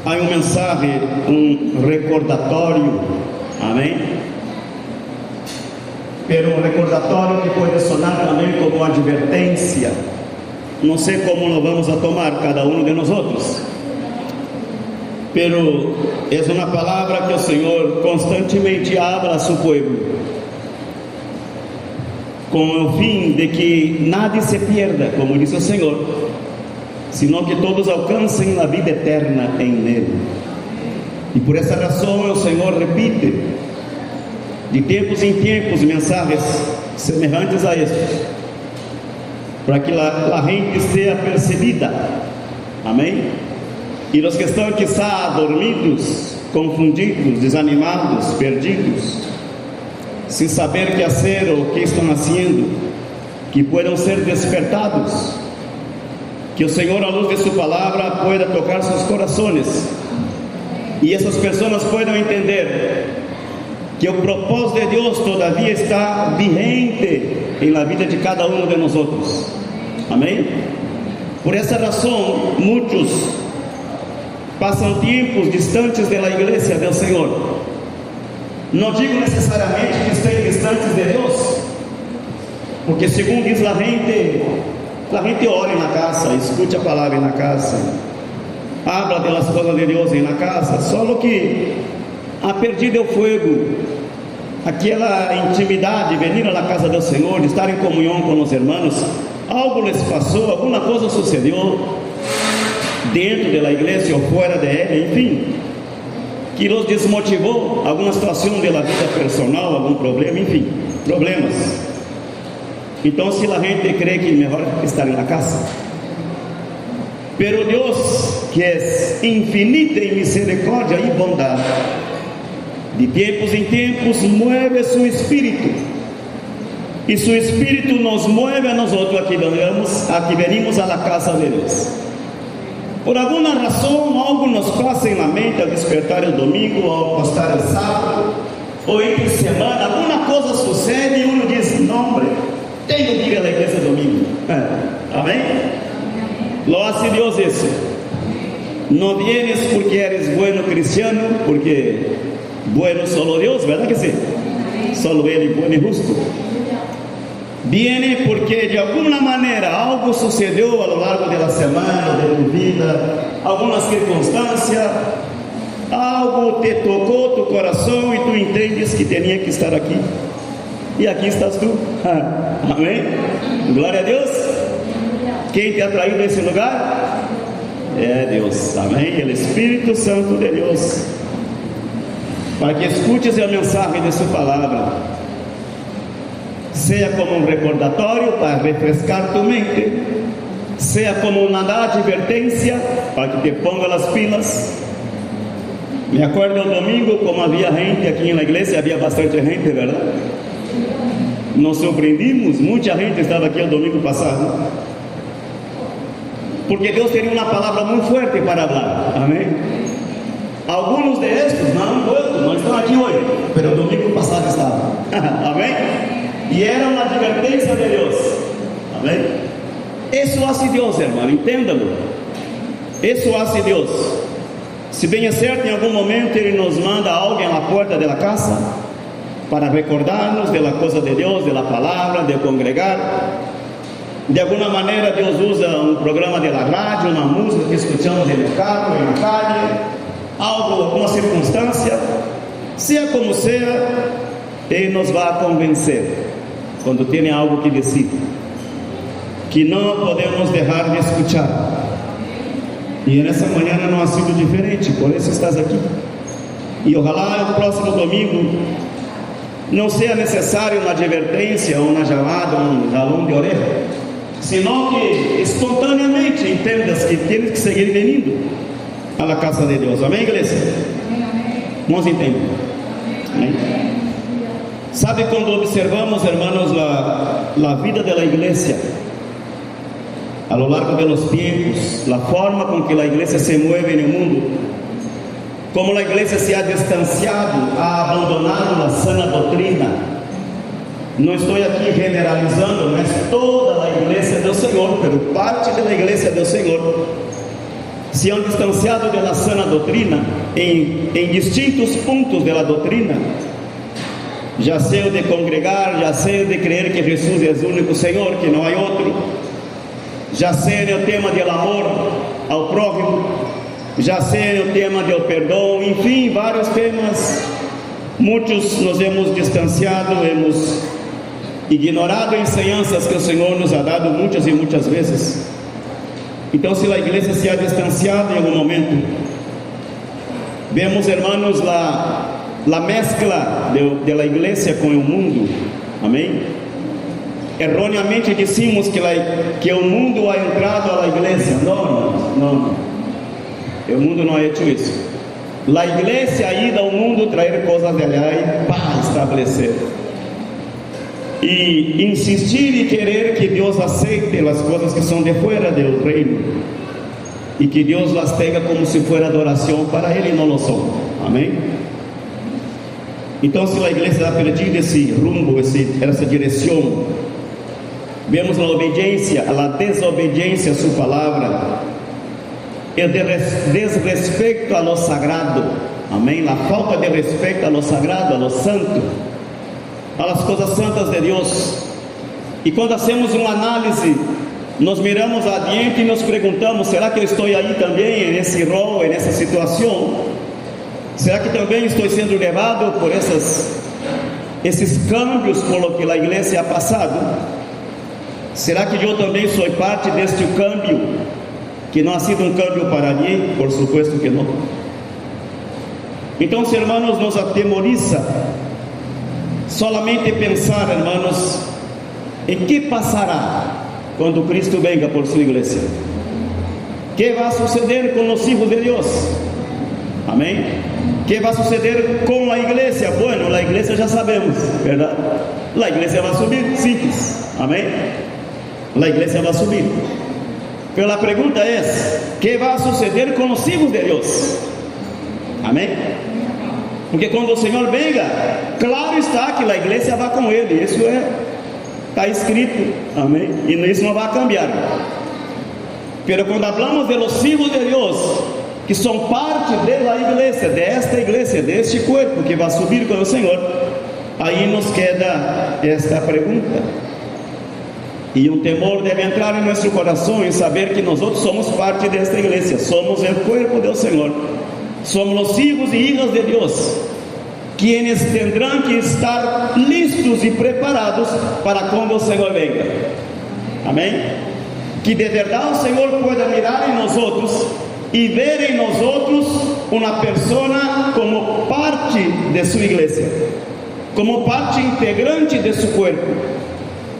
há um mensagem, um recordatório, amém? Pero um recordatório que pode sonar também como advertência. Não sei como nós vamos a tomar cada um de nós outros, pero é uma palavra que o Senhor constantemente habla a seu povo, com o fim de que nada se pierda, como diz o Senhor, senão que todos alcancem a vida eterna em Ele. E por essa razão o Senhor repite de tempos em tempos mensagens semelhantes a estes, para que a gente seja percebida, amém? E os que estão quizá dormidos, confundidos, desanimados, perdidos, sem saber o que fazer ou o que estão fazendo, que possam ser despertados, que o Senhor, à luz de sua palavra, pueda tocar seus corações, e essas pessoas possam entender que o propósito de Deus todavia está vigente em la vida de cada um de nós outros, amém? Por essa razão, muitos passam tempos distantes da igreja do Senhor. Não digo necessariamente que estejam distantes de Deus, porque segundo diz a gente ora na casa, escute a palavra na casa, habla de las coisas de Deus na casa, só que ha perdido o fogo, aquela intimidade, venir à casa do Senhor, de estar em comunhão com os irmãos. Algo lhes passou, alguma coisa sucedeu dentro da igreja ou fora de ela, enfim, que os desmotivou, alguma situação da vida personal, algum problema, enfim, problemas. Então, se a gente crê que é melhor estar na casa, pero Deus, que é infinito em misericórdia e bondade, de tempos em tempos mueve seu espírito, e seu espírito nos mueve a nós outros aqui venimos à casa de Deus. Por alguma razão, algo nos passa na mente ao despertar o domingo, ao acostar o sábado, ou entre semana, alguma coisa sucede e uno diz: não, homem, tenho que ir à igreja domingo. Amém? Lo hace Deus isso. Não vienes porque eres bueno cristiano, porque bueno solo Deus, verdade que sim? Solo Ele bueno e justo. Viene porque de alguma maneira algo sucedeu ao longo da semana, de tua vida, alguma circunstância, algo te tocou tu coração e tu entendes que tinha que estar aqui, e aqui estás tu. Amém? Glória a Deus. Quem te atraiu nesse lugar? É Deus, amém? O Espírito Santo de Deus, para que escutes a mensagem de sua palavra, seja como um recordatório para refrescar tu mente, seja como uma advertência para que te ponga as pilas. Me acordo no domingo, como havia gente aqui na igreja, havia bastante gente, verdade? Nos surpreendimos, muita gente estava aqui no domingo passado, porque Deus teria uma palavra muito forte para falar, amém? Alguns de estes não estão aqui hoje, mas o domingo passado estavam, amém? E era uma advertência de Deus, amém? Isso hace Deus, irmão, entenda-lo. Isso hace Deus. Se bem é certo, em algum momento Ele nos manda alguém à porta da casa para recordar-nos da coisa de Deus, da palavra, de congregar. De alguma maneira Deus usa um programa de rádio, uma música que escutamos no carro, na calle, alguma circunstância, seja como seja, Ele nos vai convencer quando tem algo que dizer, que não podemos deixar de escutar. E nessa manhã não ha sido diferente, por isso estás aqui. E ojalá o próximo domingo não seja necessário uma advertência, uma chamada, um jalão de orelha, senão que espontaneamente entendas que tens que seguir vindo à casa de Deus. Amém, igreja? Vamos entender. Amém? Sabe, quando observamos, hermanos, a vida da igreja a lo largo de los tiempos, a forma com que a igreja se mueve no mundo, como a igreja se ha distanciado, ha abandonado a sana doutrina. Não estou aqui generalizando, mas toda a igreja do Senhor, pero parte da igreja do Senhor, se han distanciado de la sana doctrina en distintos puntos de la doctrina, já sea de congregar, já sea de creer que Jesús es el único Señor, que no hay otro, já sea en el tema del amor ao prójimo, já sea en el tema del perdón, enfim, vários temas. Muitos nos hemos distanciado, hemos ignorado enseñanzas que o Senhor nos ha dado muitas e muitas vezes. Então, se a igreja se ha distanciado em algum momento, vemos, hermanos, la mezcla de la iglesia com o mundo. Amém? Erroneamente dizemos que o mundo ha entrado a la iglesia. Não. O mundo não ha hecho isso. La iglesia ha ido ao mundo trazer coisas de allá e para estabelecer. E insistir e querer que Deus aceite as coisas que são de fora do reino, e que Deus las tenha como se fosse adoração para Ele, e não lo são. Amém? Então, se a igreja ha perdido esse rumbo, essa direção, vemos a obediência, a desobediência a sua palavra, o desrespeito a lo sagrado. Amém? A falta de respeito a lo sagrado, a lo santo, a las coisas santas de Deus. E quando hacemos uma análise, nos miramos adiante e nos perguntamos: será que eu estou aí também, nesse rol, nessa situação? Será que também estou sendo levado por esses câmbios por lo que a igreja ha passado? Será que eu também sou parte deste câmbio, que não ha sido um câmbio para mim? Por supuesto que não. Então, hermanos, nos atemoriza solamente pensar, hermanos, em que passará quando Cristo venga por sua igreja. Que vai suceder com os filhos de Deus? Amém? Que vai suceder com a igreja? Bueno, a igreja já sabemos, verdade? A igreja vai subir, simples. Amém? A igreja vai subir. Mas a pergunta é: que vai suceder com os filhos de Deus? Amém? Porque quando o Senhor venga, claro está que a igreja vai com Ele. Isso está escrito. Amém? E isso não vai cambiar. Mas quando falamos de los hijos de Deus, que são parte da igreja, desta igreja, deste corpo que vai subir com o Senhor, aí nos queda esta pergunta. E um temor deve entrar em nosso coração em saber que nós outros somos parte desta igreja, somos o corpo do Senhor, somos os filhos e filhas de Deus, quienes tendrán que estar listos e preparados para quando o Senhor venga. Amém? Que de verdade o Senhor pueda mirar em nós outros e ver em nós outros uma pessoa como parte de sua igreja, como parte integrante de seu corpo,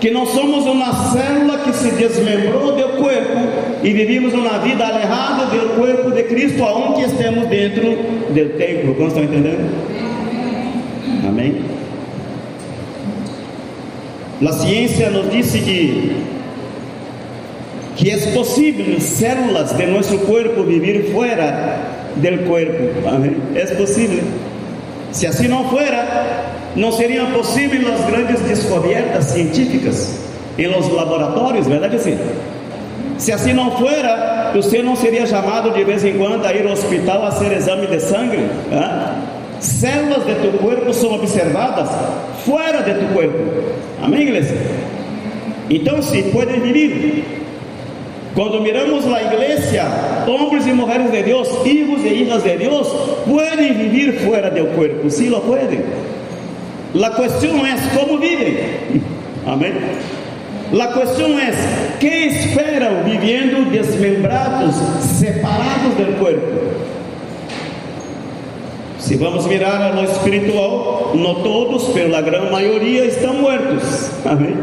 que não somos uma célula que se desmembrou do corpo e vivimos uma vida alejada do corpo de Cristo, aunque estemos dentro do templo. Como estão entendendo? Amém? A ciência nos diz que é possível células de nosso corpo viver fora do corpo. Amém? É possível. Se assim não fuera, não seriam possíveis as grandes descobertas científicas em los laboratórios, verdade sim? Se assim não fuera, você não seria chamado de vez em quando a ir ao hospital a fazer exame de sangue. Células de tu corpo são observadas fora de tu corpo. Amém, igreja? Então, sim, podem viver. Quando miramos a igreja, homens e mulheres de Deus, filhos e filhas de Deus, podem viver fora do corpo. Sim, lo podem. A questão é como vivem. Amém? A questão é que esperam vivendo desmembrados, separados do corpo. Se vamos mirar a lo espiritual, não todos, pela grande maioria, estão mortos. Amém?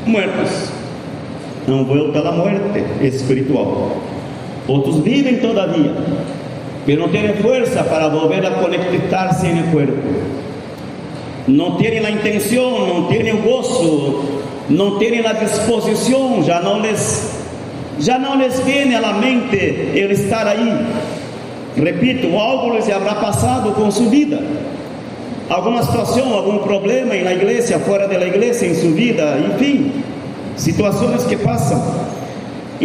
Muertos. Não volta à morte espiritual. Outros vivem todavia, mas não têm força para volver a conectar-se no corpo. Não têm a intenção, não têm o gozo, não têm a disposição, já não lhes vem à mente ele estar aí. Repito, algo lhes haverá passado com sua vida, alguma situação, algum problema na igreja, fora da igreja, em sua vida, enfim, situações que passam.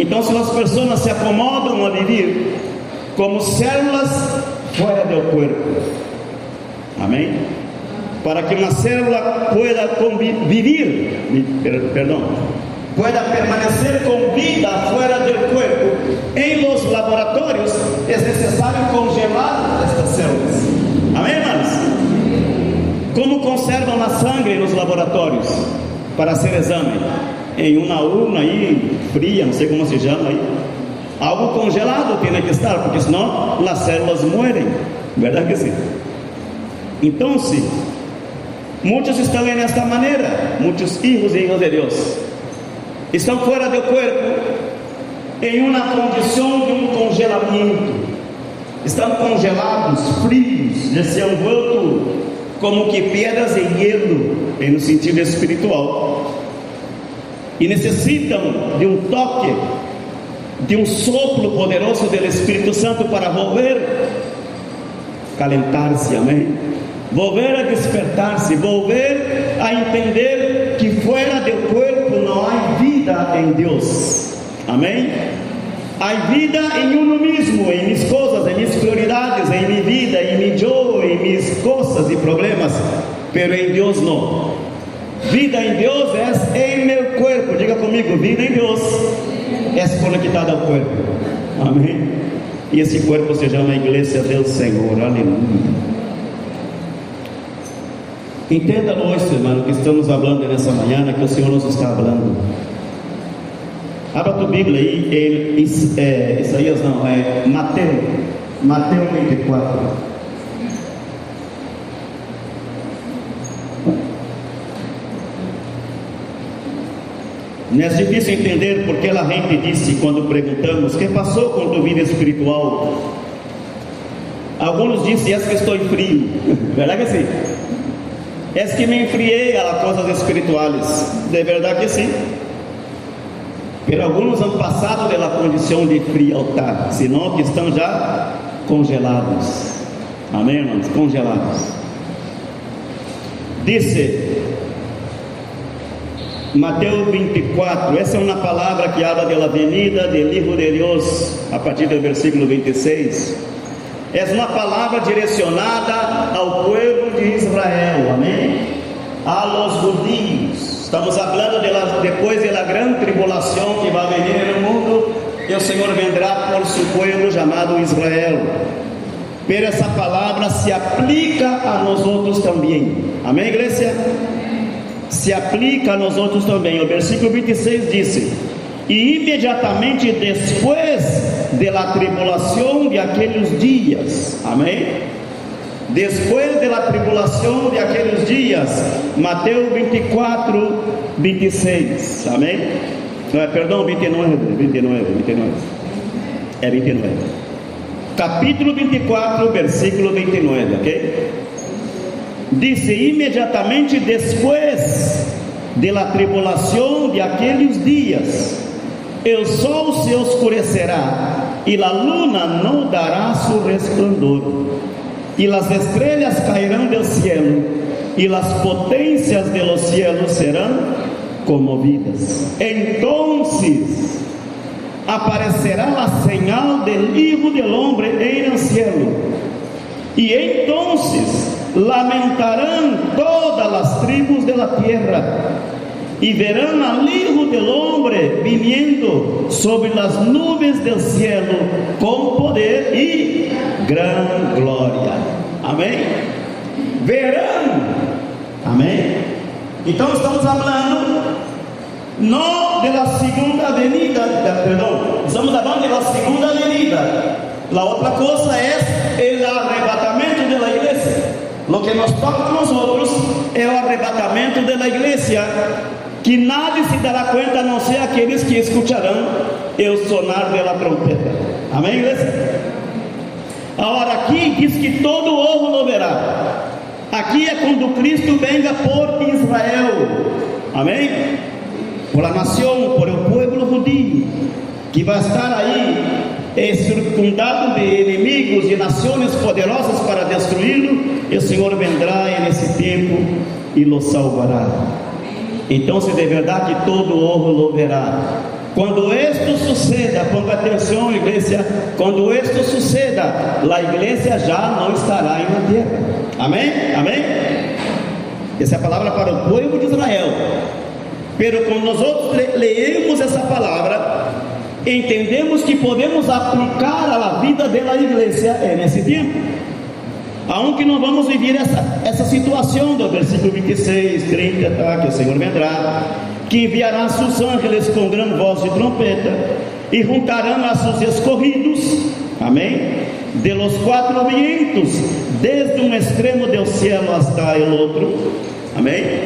Então, se as pessoas se acomodam a viver como células fora do corpo, amém? Para que uma célula pueda pueda permanecer com vida fora do corpo, em los laboratórios é necessário congelar estas células, amém, irmãos? Como conservam a sangue nos laboratórios para ser exame? Em uma urna aí fria, não sei como se chama aí, algo congelado tem que estar, porque senão as células morrem, verdade que sim? Então, muitos estão nesta maneira, muitos filhos e hijas de Deus estão fora do corpo, em uma condição de congelamento, estão congelados, frios, desenvoltos como que pedras em gelo, no sentido espiritual, e necessitam de um toque, de um sopro poderoso do Espírito Santo para volver a calentar-se, amém? Volver a despertar-se, volver a entender que fora do corpo não há vida em Deus, amém? Há vida em uno mesmo, em minhas coisas, em minhas prioridades, em minha vida, em meu eu, em minhas coisas e problemas, pero em Deus não. Vida em Deus é em meu corpo, diga comigo, vida em Deus é conectada ao corpo, amém? E esse corpo se chama a igreja do Senhor, aleluia. Entenda hoje, irmão, que estamos falando nessa manhã, que o Senhor nos está falando. Abra tua Bíblia aí, Isaías não, Mateus 24. Não é difícil entender porque a gente disse, quando perguntamos, o que passou com a tua vida espiritual? Alguns dizem, é que estou frio, verdade que sim? É que me enfriei a coisas espirituais, de verdade que sim? Pero alguns han passado da condição de frialdade, senão que estão já congelados, amém, irmãos? Congelados. Disse Mateus 24, essa é uma palavra que habla da venida do Hijo de Deus, a partir do versículo 26. É uma palavra direcionada ao povo de Israel, amém? A los judíos. Estamos falando depois da grande tribulação que vai vir no mundo, e o Senhor vendrá por seu povo chamado Israel. Pero essa palavra se aplica a nós outros também, amém, igreja? Se aplica a nós outros também. O versículo 26 diz: e imediatamente depois da tribulação de aqueles dias, amém? Depois da tribulação de aqueles dias, Mateus 24, 26, amém? Perdão, 29, é 29, capítulo 24, versículo 29, ok? Disse: imediatamente depois da tribulação de aqueles dias, o sol se oscurecerá e a luna não dará seu resplandor, e as estrelas cairão do cielo, e as potências dos cielos serão comovidas. Então aparecerá a señal del Hijo del Hombre en el cielo, e então lamentarão todas as tribos de la tierra, e verão al Hijo del Hombre viniendo sobre las nubes del cielo com poder e gran glória. Amém? Verão. Amém? Então estamos falando não da segunda venida, perdão, estamos falando da segunda venida. A outra coisa é o arrebatamento da igreja. Lo que nos toca a nós outros é o arrebatamento da igreja, que nadie se dará conta a não ser aqueles que escutarão o sonar da trompeta. Amém, igreja? Agora aqui diz que todo olho lo verá. Aqui é quando Cristo venga por Israel, amém? Por a nação, por o povo judío, que vai estar aí circundado de inimigos e nações poderosas para destruí-lo. E o Senhor vendrá nesse tempo e lo salvará. Então, se de verdade todo olho lo verá, Quando isto suceda, ponga atenção, igreja, quando isto suceda, a igreja já não estará na terra. Amém? Amém? Essa é a palavra para o povo de Israel. Pero quando nós outros leemos essa palavra, entendemos que podemos aplicar a vida da igreja nesse tempo. Aonde nós vamos viver essa situação do versículo 26, 30, tá? Que o Senhor vendrá, que enviará seus ángeles com grande voz de trompeta, e juntarão a seus escorridos, amém? De los quatro vientos, desde um extremo do céu hasta o outro, amém?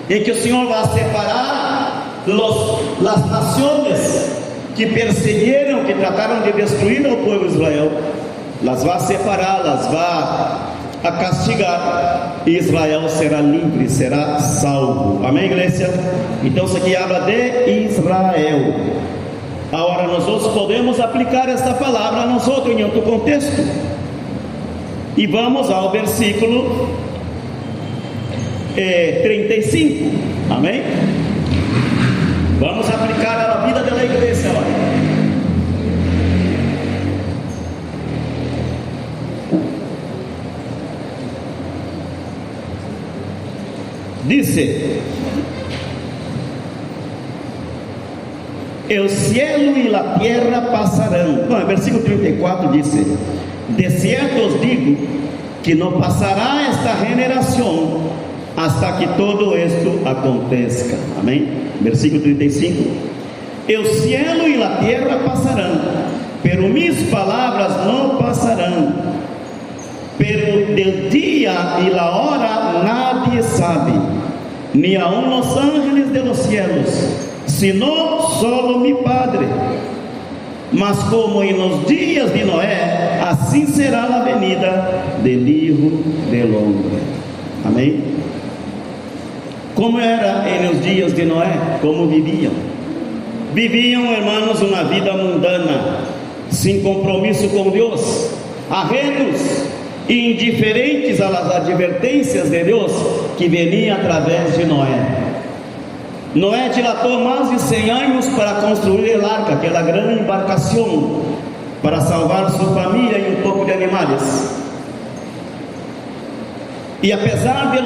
Em que o Senhor vai separar as nações que perseguiram, que trataram de destruir o povo de Israel, las vai separar, las vai castigar, e Israel será livre, será salvo. Amém, igreja? Então isso aqui habla de Israel. Agora nós outros podemos aplicar esta palavra a nós outros em outro contexto. E vamos ao versículo 35. Amém? Vamos aplicar a vida da igreja agora. Dice: el cielo y la tierra pasarán. No, el versículo 34 dice: de cierto os digo que no pasará esta generación hasta que todo esto acontezca. Amém? Versículo 35: el cielo y la tierra pasarán, pero mis palabras no pasarán. Pero del día y la hora nadie sabe, ni aun los ángeles de los cielos, sino solo mi Padre. Mas como en los días de Noé, assim será a venida del Hijo del Hombre. Amém? Como era en los dias de Noé? Como viviam? Viviam, hermanos, uma vida mundana, sem compromisso com Deus, ajenos e indiferentes às advertências de Deus que veniam através de Noé. Noé dilatou mais de 100 anos para construir a arca, aquela grande embarcação, para salvar sua família e um pouco de animais. E apesar de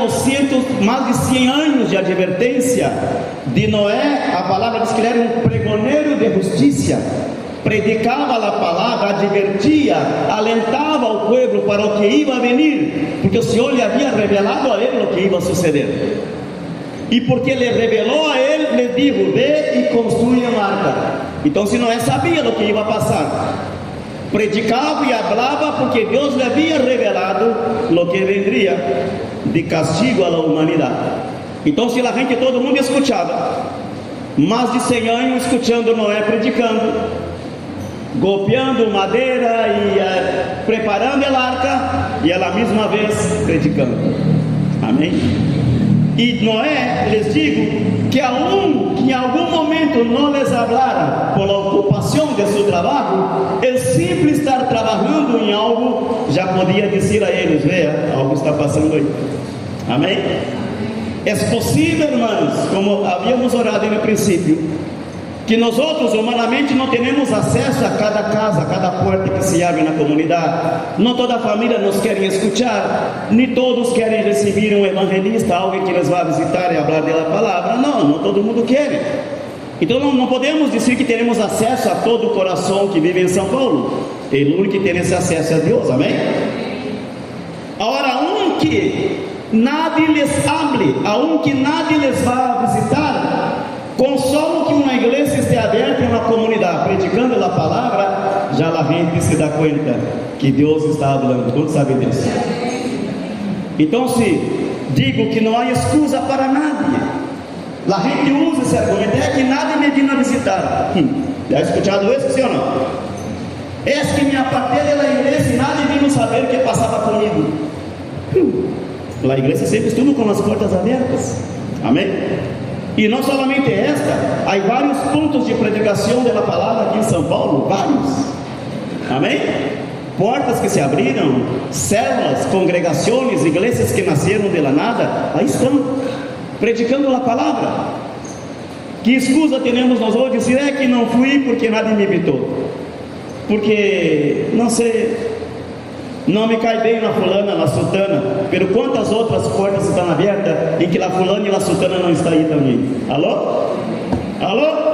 mais de 100 anos de advertência de Noé, a palavra diz que ele era um pregoneiro de justiça. Predicava a palavra, advertia, alentava o povo para o que ia venir, porque o Senhor lhe havia revelado a ele o que ia suceder. E porque ele revelou a ele, lhe dijo: ve e construa uma arca. Então, se Noé sabia o que ia passar, predicava e falava, porque Deus lhe havia revelado o que vendria de castigo à humanidade. Então, se a gente, todo mundo escutava, mais de 100 anos escutando Noé predicando, golpeando madeira e preparando a arca, e ela mesma vez predicando. Amém? E Noé, lhes digo que aun que em algum momento não les hablara por la ocupação de seu trabalho, el simples estar trabalhando em algo já podia dizer a eles: veja, algo está passando aí. Amém? É possível, irmãos, como havíamos orado no princípio, que nós outros humanamente não temos acesso a cada casa, a cada porta que se abre na comunidade. Não toda a família nos quer escutar, nem todos querem receber um evangelista, alguém que les vá visitar e falar da palavra. Não todo mundo quer. Então não podemos dizer que teremos acesso a todo o coração que vive em São Paulo. O único que tem esse acesso é Deus. Amém? Agora, aunque nadie les hable, aunque nadie les vá visitar, com só que uma igreja esteja aberta em uma comunidade predicando a palavra, já a gente se dá conta que Deus está falando. Todos sabem disso. Então, se digo que não há excusa para nadie, a gente usa esse argumento: é que nadie me vino a visitar. Já escutado isso, sim ou não? É que me apartei da igreja e nadie vino saber o que passava comigo. A igreja sempre estuda com as portas abertas. Amém? E não somente esta, há vários pontos de predicação da palavra aqui em São Paulo, vários. Amém? Portas que se abriram, células, congregações, igrejas que nasceram de la nada, aí estão predicando a palavra. Que escusa temos nós hoje? Dizer é que não fui porque nadie me invitou, porque não sei, não me cai bem na fulana, na sultana, pero quantas outras portas estão abertas em que a fulana e a sultana não estão aí também? Alô? Alô?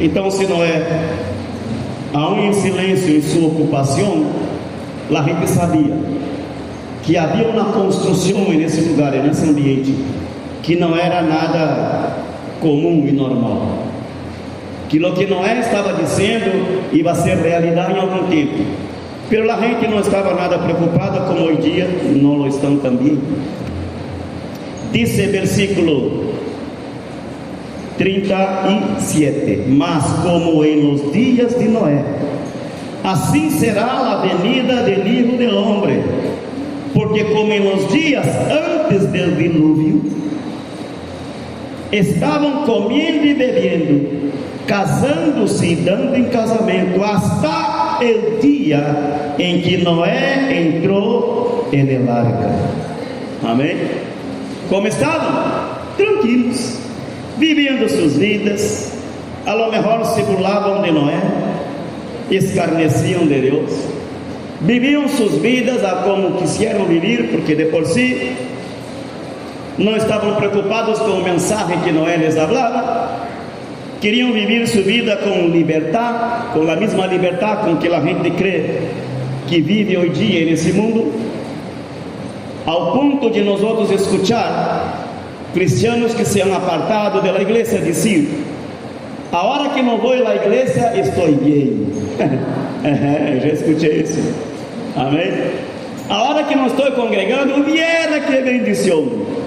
Então, se Noé, aún em silêncio em sua ocupação, a gente sabia que havia uma construção nesse lugar, nesse ambiente, que não era nada comum e normal, que o que Noé estava dizendo ia ser realidade em algum tempo, pero a gente não estava nada preocupada, como hoje dia não lo estão também. Dice versículo 37: mas como em los dias de Noé, assim será a venida del Hijo del Hombre, porque como em los dias antes del diluvio, estavam comendo e bebendo, casando-se e dando em casamento, hasta o dia em que Noé entrou en el arca. Amém? Como estavam? Tranquilos, vivendo suas vidas. A lo mejor se burlavam de Noé, escarneciam de Deus, viviam suas vidas a como quisieram viver, porque de por si não estavam preocupados com o mensagem que Noé les falava. Queriam viver sua vida com liberdade, com a mesma liberdade com que a gente crê que vive hoje dia nesse mundo, ao ponto de nós outros escutar cristianos que se han apartado da igreja dizer: a hora que não vou à igreja estou gay. Já escutei isso. Amém? A hora que não estou congregando, viera que bendição.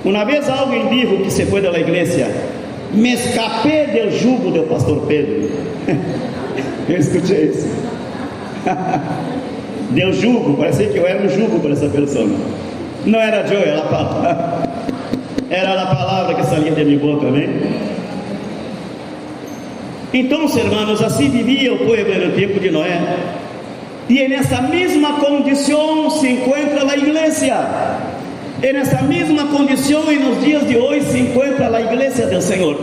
Uma vez alguém disse que se foi da igreja: me escapei do jugo do pastor Pedro. Eu escutei isso. Deu jugo, parecia que eu era um jugo para essa pessoa. Não era eu, era a palavra. Era a palavra que saía de minha boca, amém? Então, irmãos, assim vivia o povo no tempo de Noé. E nessa mesma condição se encontra a igreja. E nessa mesma condição, e nos dias de hoje, se encontra a igreja do Senhor.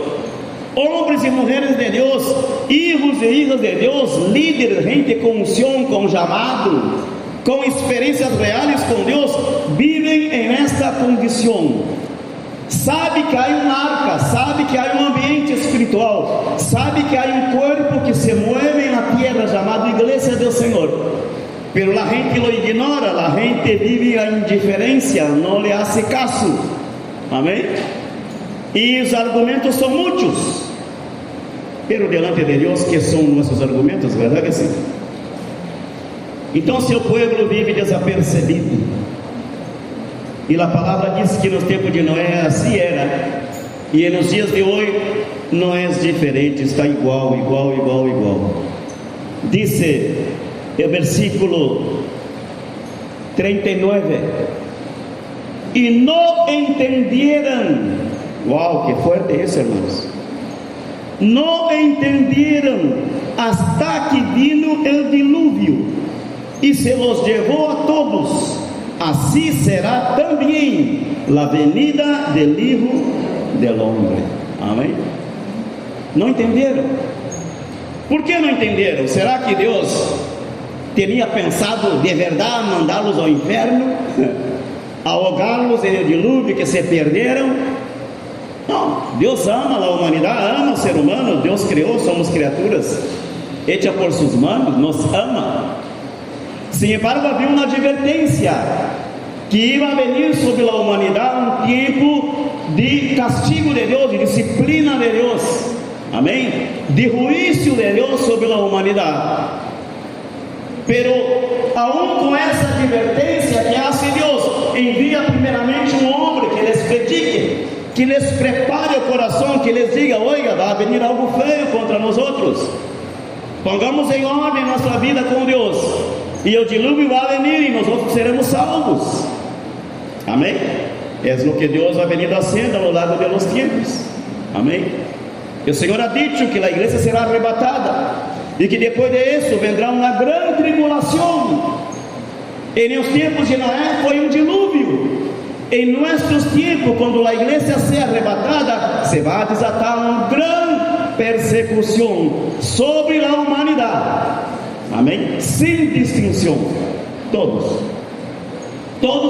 Homens e mulheres de Deus, filhos e filhas de Deus, líderes, gente com unção, com chamado, com experiências reais com Deus, vivem nesta condição. Sabe que há uma arca, sabe que há um ambiente espiritual, sabe que há um corpo que se move na terra chamado Igreja do Senhor. Pero a gente lo ignora, a gente vive a indiferença, não lhe hace caso. Amém? E os argumentos são muitos, pero delante de Deus, que são nossos argumentos, verdade que sim? Então seu povo vive desapercebido, e a palavra diz que nos tempos de Noé assim era, e nos dias de hoje não é diferente, está igual. Dice o versículo 39: e não entenderam. Uau, que forte isso, irmãos. Não entenderam hasta que vino o dilúvio e se los levou a todos. Assim será também a venida del Hijo del Hombre. Amém? Não entenderam. Por que não entenderam? Será que Deus teria pensado de verdade mandá-los ao inferno, ahogá-los no dilúvio que se perderam? Não, Deus ama a humanidade, ama o ser humano. Deus criou, somos criaturas hechas por suas mãos, nos ama. Sin embargo, havia uma advertência que ia venir sobre a humanidade um tempo de castigo de Deus, de disciplina de Deus, amém? De juízo de Deus sobre a humanidade. Pero aún com essa advertência que hace Deus, envia primeiramente um homem que les predique, que les prepare o coração, que les diga: oiga, vai venir algo feio contra nós outros, pongamos em ordem nossa vida com Deus, e o dilúvio vai venir e nós outros seremos salvos. Amém? É o que Deus vai venir fazendo ao longo de los tempos. Amém? E o Senhor ha dicho que a igreja será arrebatada e que depois de isso vendrá uma grande tribulação. E nos tempos de Noé foi um dilúvio, En nuestros tiempos, cuando la iglesia sea arrebatada, se va a desatar una gran persecución sobre la humanidad. Amén. Sin distinción. Todos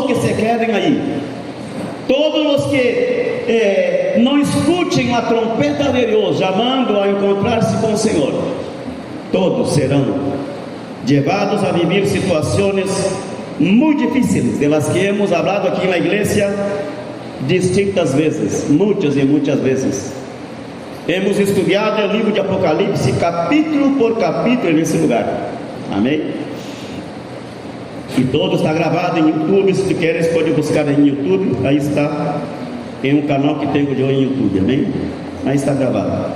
que se queden ahí, todos los que no escuchen la trompeta de Dios llamando a encontrarse con el Señor, todos serán llevados a vivir situaciones muy difíciles, de las que hemos hablado aquí en la iglesia distintas veces, muchas y muchas veces. Hemos estudiado el libro de Apocalipse capítulo por capítulo en ese lugar. Amén. Y todo está grabado en YouTube. Si quieres, puedes buscar en YouTube. Ahí está, en un canal que tengo yo en YouTube. Amén. Ahí está grabado.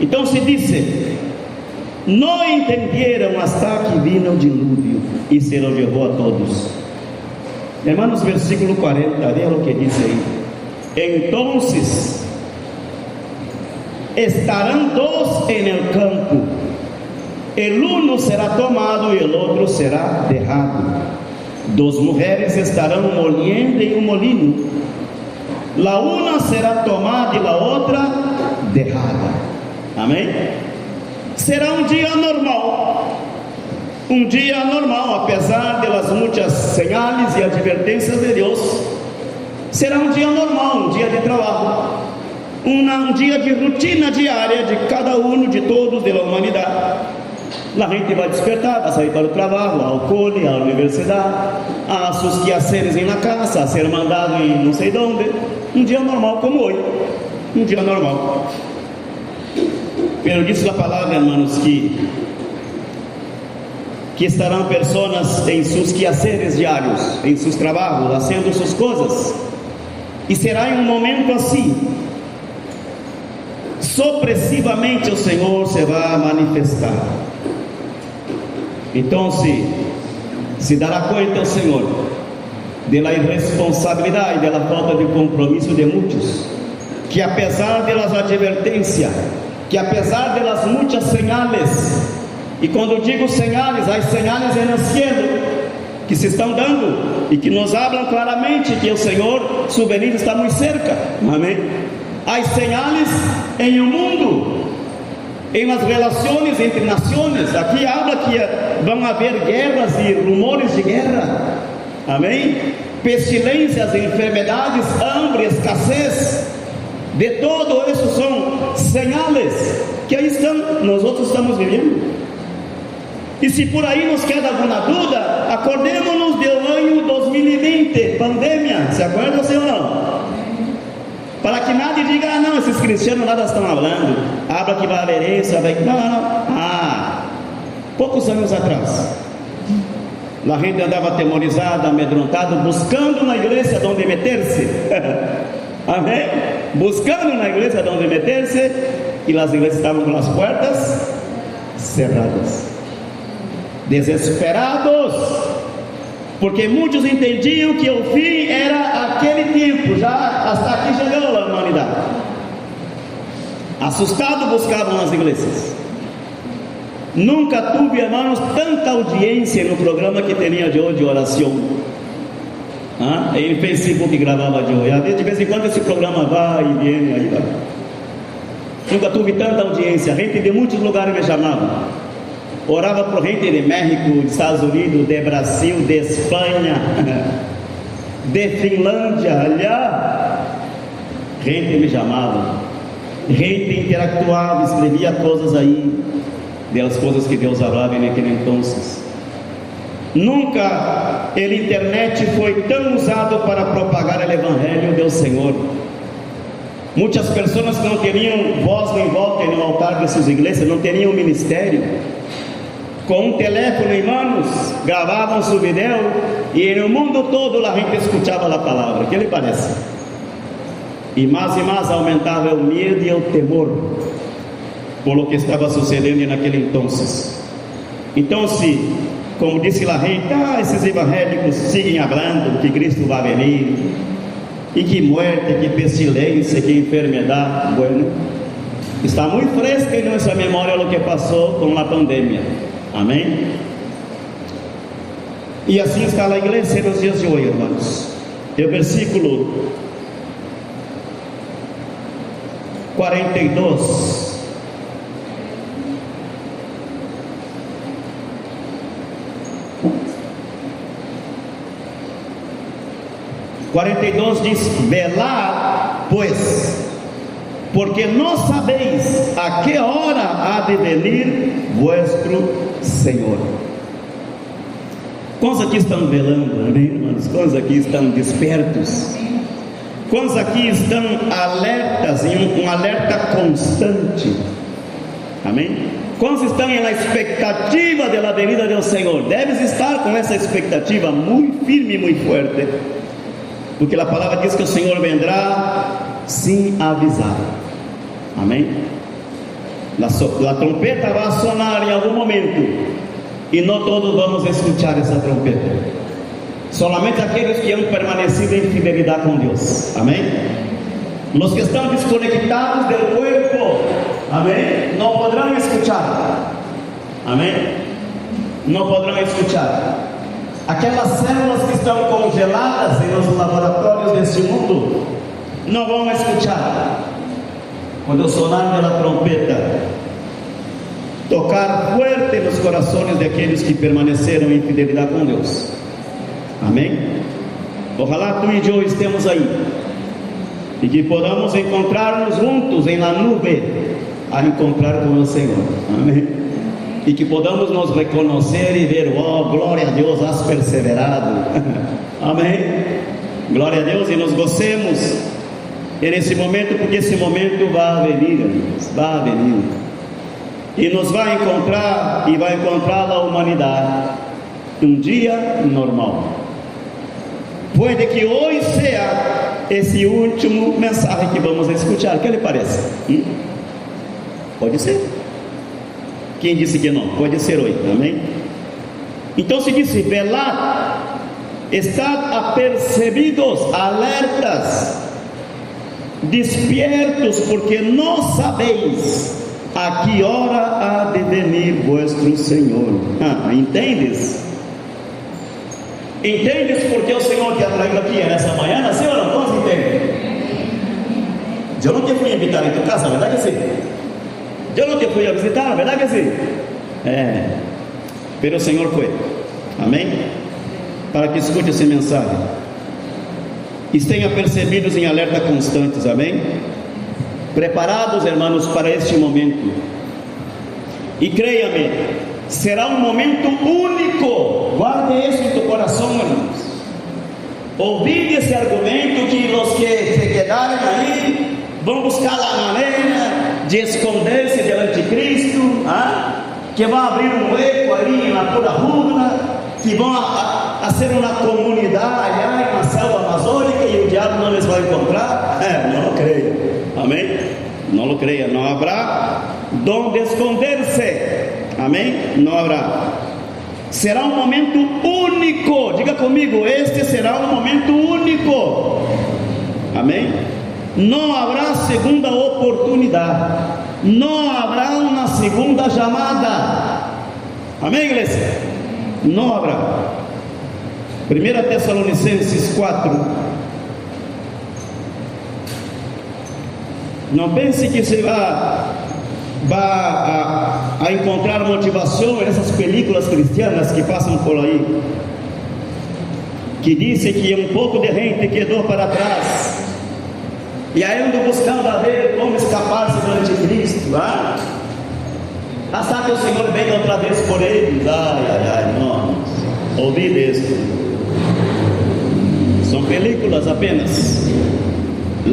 Entonces dice: no entendieron hasta que vino el diluvio y se lo llevó a todos. Hermanos, versículo 40, vean lo que dice ahí. Entonces estarán dos en el campo, el uno será tomado y el otro será dejado. Dos mujeres estarán moliendo en un molino, la una será tomada y la otra dejada. Amén. Será un día normal, apesar de las muchas señales y advertencias de Dios. Será un día normal, un día de trabajo, un día de rutina diária de cada uno, de todos, de la humanidad. La gente vai despertar, vai sair para o trabalho, ao cole, à universidade, a seus quehaceres em la casa, a ser mandado em não sei de onde. Um dia normal como hoje, um dia normal. Pero diz a palavra, hermanos, que estarão pessoas em seus quehaceres diários, em seus trabalhos, fazendo suas coisas, e será em um momento assim, sorpresivamente o Senhor se vai manifestar. Então se dará conta o Senhor da irresponsabilidade, da falta de compromisso de muitos, que apesar das advertências, que apesar das muitas señales, e quando digo señales, há señales no cielo que se estão dando e que nos falam claramente que o Senhor, su venida está muito cerca. Amém. Há señales em o mundo, em las relações entre nações. Aqui habla que vão haver guerras e rumores de guerra. Amém. Pestilências, enfermidades, hambre, escassez. De todo isso são señales que aí estão, nós outros estamos vivendo. E se por aí nos queda alguma dúvida, acordemos-nos do ano 2020, pandemia. Se acorda, sim ou não? Para que nadie diga: ah, não, esses cristianos nada estão falando. Habla que vai haver isso, vai... Não. Poucos anos atrás, a gente andava atemorizada, amedrontada, buscando na igreja onde meter-se. Amém? Buscando na igreja onde meter-se, e as igrejas estavam com as portas cerradas, desesperados, porque muitos entendiam que o fim era aquele tempo, já hasta aqui chegou a humanidade. Assustados buscavam as igrejas. Nunca tive, irmãos, tanta audiência no programa que tinha de hoje de oração. Em Facebook gravava de hoje. De vez em quando esse programa vai e vem, aí vai. Nunca tive tanta audiência. Gente de muitos lugares me chamavam. Orava por gente de México, dos Estados Unidos, de Brasil, de Espanha, de Finlândia, aliás. Gente me chamava. Gente interactuava, escrevia coisas aí, das coisas que Deus falava naquele entonces. Nunca a internet foi tão usado para propagar o evangelho do Senhor. Muitas pessoas que não teriam voz nem voto no altar de suas igrejas, não teriam ministério, com um telefone em mãos, gravavam seu vídeo e no mundo todo a gente escutava a palavra. O que lhe parece? E mais aumentava o medo e o temor por lo que estava sucedendo naquele entonces. Então, como disse a gente, esses evangélicos seguem falando que Cristo vai vir, e que muerte, que pestilência, que enfermidade. Bueno, está muito fresca em nossa memória o que passou com a pandemia. Amém? E assim está a igreja nos dias de hoje, irmãos. é o versículo 42. Diz: velai, pois, porque não sabeis a que hora há de venir vosso Senhor. Quantos aqui estão velando, amém, irmãos? Quantos aqui estão despertos? Quantos aqui estão alertas, em um alerta constante? Amém? Quantos estão na expectativa da venida do Senhor? Deves estar com essa expectativa muito firme e muito forte, porque a palavra diz que o Senhor vendrá sem avisar. Amém? A trompeta vai sonar em algum momento, e não todos vamos escutar essa trompeta. Solamente aqueles que han permanecido em fidelidade com Deus. Amém? Os que estão desconectados do corpo, amém, não poderão escuchar. Amém? Não poderão escuchar. Aquelas células que estão congeladas nos laboratórios deste mundo não vão escuchar quando sonar a trompeta, tocar forte nos corações daqueles que permaneceram em fidelidade com Deus. Amém? Ojalá tu e eu estemos aí, e que podamos encontrar-nos juntos em la nube a encontrar com o Senhor. Amém? E que podamos nos reconhecer e ver: oh, glória a Deus, has perseverado. Amém? Glória a Deus, e nos gocemos nesse momento, porque esse momento vai venir, amigos, vai venir, e nos vai encontrar, e vai encontrar a humanidade um dia normal. Pode que hoje seja esse último mensagem que vamos escutar. O que lhe parece? Pode ser. Quem disse que não? Pode ser hoje. Amém? Então se disse: velai, estad apercebidos, alertas, despiertos, porque não sabeis a que hora há de venir vosso Senhor. Entendes? Entendes porque o Senhor te atraiu aqui nessa manhã? Sim ou não? Todos entendem? Eu não te fui invitar em tua casa, verdade que sim? Eu não te fui a visitar, verdade que sim? Pero o Senhor foi. Amém? Para que escute essa mensagem. Estejam percebidos em alerta constantes. Amém? Preparados, irmãos, para este momento. E creia-me, será um momento único. Guarde isso em teu coração, irmãos. Ouvir esse argumento que os que se quedarem aí vão buscar a maneira de esconder-se do anticristo, que vão abrir um eco ali na pura rua, que vão a ser uma comunidade aí na selva amazônica, e o diabo não les vai encontrar. Não lo creia. Amém? Não lo creia. Não haverá donde esconder-se. Amém? Não haverá. Será um momento único. Diga comigo: este será um momento único. Amém? Não haverá segunda oportunidade. Não haverá uma segunda chamada. Amém, igreja? Não haverá. 1 Tessalonicenses 4. Não pense que você vai a encontrar motivação nessas películas cristianas que passam por aí, que dizem que um pouco de gente quedou para trás, e aí andam buscando a ver como escapar-se do anticristo, sabe que o Senhor vem outra vez por eles. Não, ouvi isso. São películas apenas.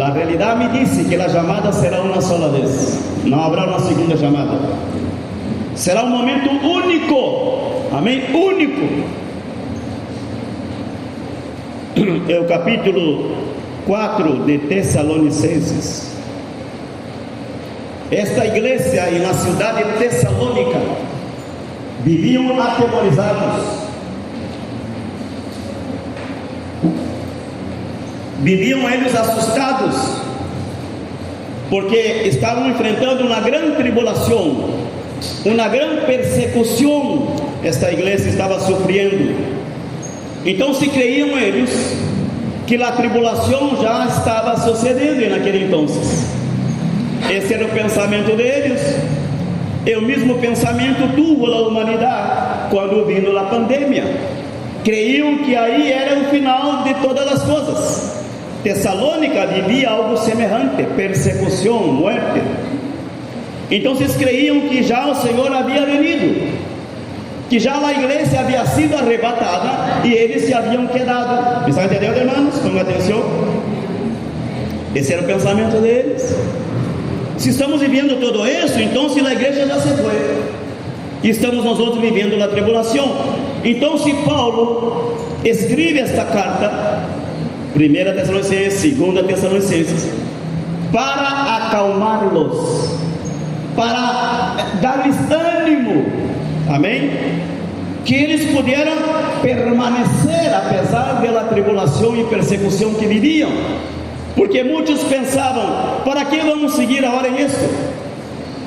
A realidade me disse que a chamada será uma sola vez. Não haverá uma segunda chamada. Será um momento único. Amém? Único. É o capítulo 4 de Tessalonicenses. Esta igreja na cidade de Tessalônica viviam atemorizados. Viviam eles assustados, porque estavam enfrentando uma grande tribulação, uma grande persecução. Esta igreja estava sofrendo. Então se creiam eles que a tribulação já estava sucedendo naquele entonces. Esse era o pensamento deles. E o mesmo pensamento tuvo a humanidade quando vindo a pandemia. Creiam que aí era o final de todas as coisas. Tessalônica vivia algo semelhante, persecução, muerte. Então eles creiam que já o Senhor havia venido, que já a igreja havia sido arrebatada e eles se haviam quedado. Estão entendendo, irmãos? Com atenção. Esse era o pensamento deles. Se estamos vivendo tudo isso, então se a igreja já se foi, e estamos nós outros vivendo a tribulação. Então, se Paulo escreve esta carta, 1 Tessalonicenses, 2 Tessalonicenses, para acalmá-los, para dar-lhes ânimo, amém? Que eles puderam permanecer apesar da tribulação e persecução que viviam, porque muitos pensavam: para que vamos seguir agora isso?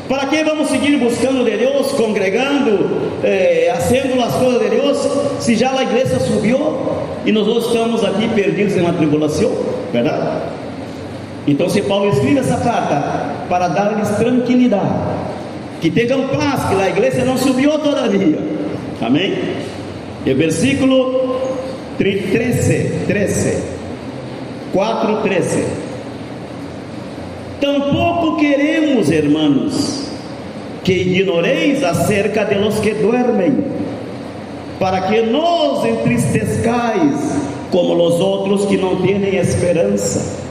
Para que vamos seguir buscando de Deus, congregando, fazendo as coisas de Deus, se já a igreja subiu e nós estamos aqui perdidos na tribulação, verdade? Então, se Paulo escreve essa carta para dar-lhes tranquilidade, que tenham paz, que a igreja não subiu todavia, amém? E o versículo 4:13: tampouco queremos, hermanos, que ignoreis acerca de los que duermen, para que não os entristezcais como os outros que não têm esperança.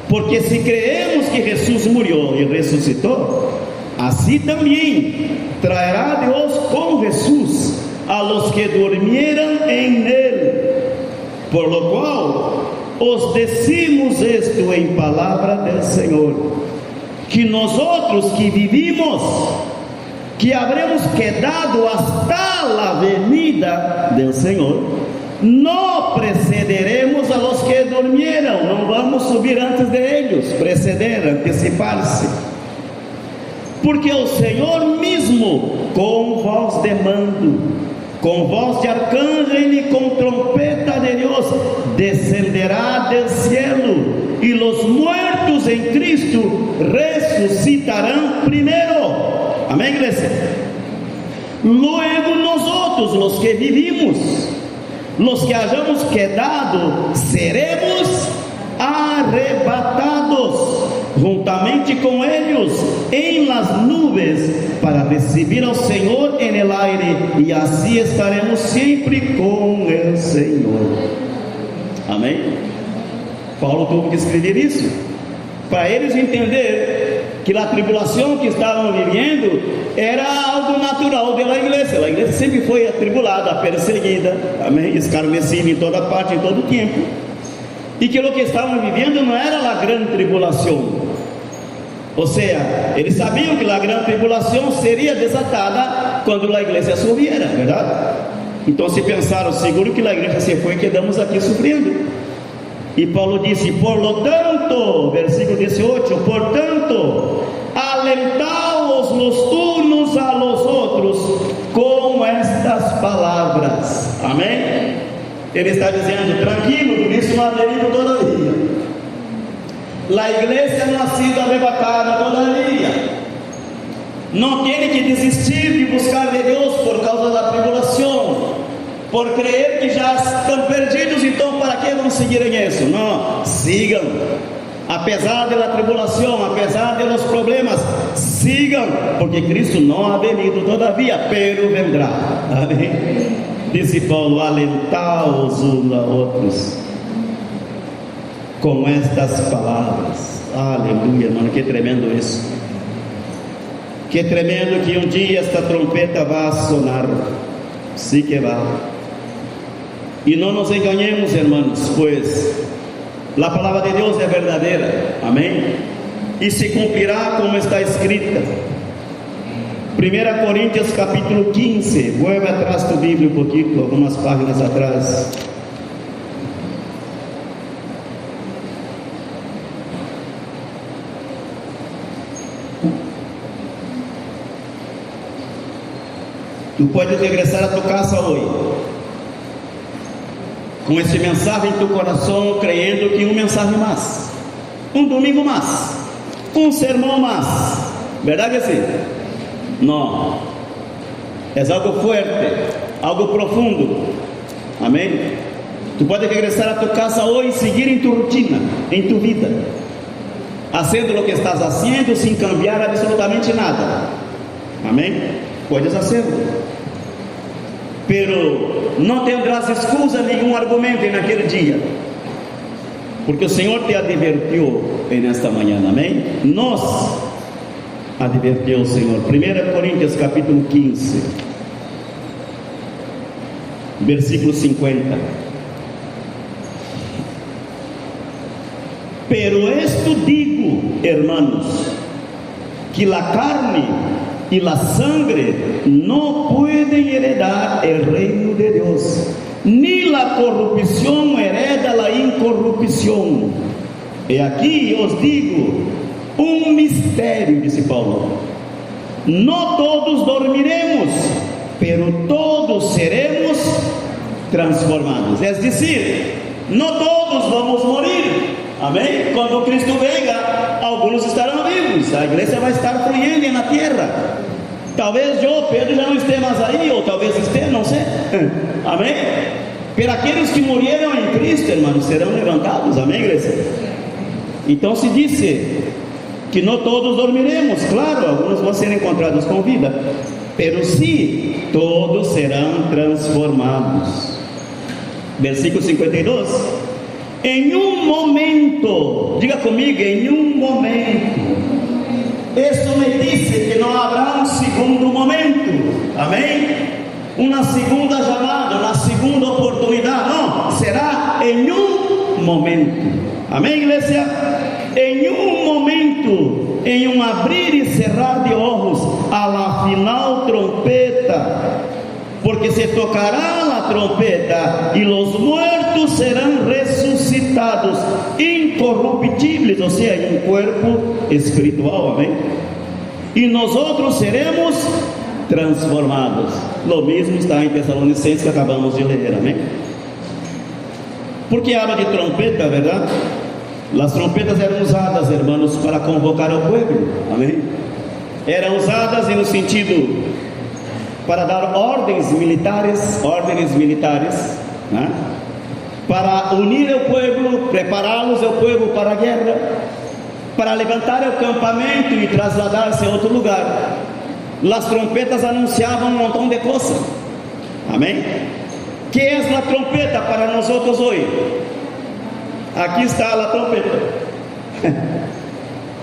Porque se creemos que Jesus morreu e ressuscitou, assim também traerá Deus com Jesus a los que durmieran en él. Por lo qual os decimos esto em palavra del Senhor, que nosotros que vivimos, que habremos quedado hasta la venida del Senhor, no precederemos a los que durmieron. Não vamos subir antes de ellos, preceder, antecipar-se, porque o Senhor mesmo, com voz de mando, com voz de arcanjo e com trompeta de Deus, descenderá del cielo, e los muertos em Cristo ressuscitarão primeiro. Amém, igreja? Luego nosotros, los que vivimos, los que hayamos quedado, seremos arrebatados juntamente com eles em las nubes, para receber ao Senhor en el aire, e assim estaremos sempre com o Senhor. Amém? Paulo teve que escrever isso para eles entender que a tribulação que estavam vivendo era algo natural da igreja. A igreja sempre foi atribulada, perseguida, amém? Escarnecida em toda parte, em todo tempo, e que o que estavam vivendo não era a grande tribulação. Ou seja, eles sabiam que a grande tribulação seria desatada quando a igreja subiera, verdade? Então se pensaram: seguro que a igreja se foi, quedamos aqui sofrendo. E Paulo disse: por lo tanto, versículo 18: portanto, alentaos los unos a los outros com estas palavras. Amém? Ele está dizendo: tranquilo, por isso não há perigo todavia. A igreja não ha sido arrebatada todavia. Não tem que desistir de buscar de Deus por causa da tribulação, por crer que já estão perdidos. Então para que vão seguir em isso? Não, sigam, apesar da tribulação, apesar dos problemas, sigam, porque Cristo não ha venido todavia, pero vendrá. Amém? Disse Paulo: alentaos uns a outros com estas palavras. Aleluia, mano, que tremendo isso. Que tremendo que um dia esta trompeta vai sonar. Sim que vai. E não nos enganemos, irmãos, pois a palavra de Deus é verdadeira. Amém? E se cumprirá como está escrita. 1 Coríntios capítulo 15. Vuelve atrás do Bíblia um pouquinho, algumas páginas atrás. Tu podes regressar a tua casa hoje. com esse mensagem em tu coração, creyendo que um mensagem mais, um domingo mais, um sermão mais, verdade assim? Não, é algo forte, algo profundo, amém? Tu pode regressar a tu casa hoje e seguir em tu rotina, em tu vida, fazendo o que estás fazendo, sem cambiar absolutamente nada, amém? Puedes hacerlo, pero não tendrás excusa, nenhum argumento naquele dia, porque o Senhor te advertiu nesta manhã, amém? Nos advertiu o Senhor. 1 Coríntios capítulo 15, versículo 50. Pero esto digo, hermanos, que la carne y la sangre no pueden heredar el reino de Dios, ni la corrupción hereda la incorrupción. E aqui os digo um mistério, disse Paulo: não todos dormiremos, pero todos seremos transformados. É dizer, não todos vamos morrer, amém? Quando Cristo venga, alguns estarão vivos, a igreja vai estar fluindo na terra. Talvez eu, Pedro, já não esteja mais aí, ou talvez esteja, não sei, amém? Pero aqueles que morreram em Cristo, irmãos, serão levantados, amém, igreja? Então se disse que não todos dormiremos, claro, alguns vão ser encontrados com vida, pero sim, todos serão transformados. Versículo 52. Em um momento, diga comigo, em um momento. Isso me disse que não haverá um segundo momento, amém? Uma segunda chamada, uma segunda oportunidade, não, será em um momento, amém, igreja? Em um momento, em um abrir e cerrar de olhos, a la final trompeta, porque se tocará a trompeta e os mortos serão ressuscitados, incorruptíveis, ou seja, em um corpo espiritual, amém? E nós outros seremos transformados. Lo mesmo está em Tessalonicenses que acabamos de ler, amém? Porque habla de trompeta, verdade? As trompetas eram usadas, irmãos, para convocar ao povo, amém? Eram usadas no sentido para dar ordens militares, né? Para unir o povo, prepará-los ao povo para a guerra, para levantar o acampamento e trasladar-se a outro lugar. As trompetas anunciavam um montão de coisas, amém? Que é a trompeta para nós outros hoje? Aqui está a trompeta.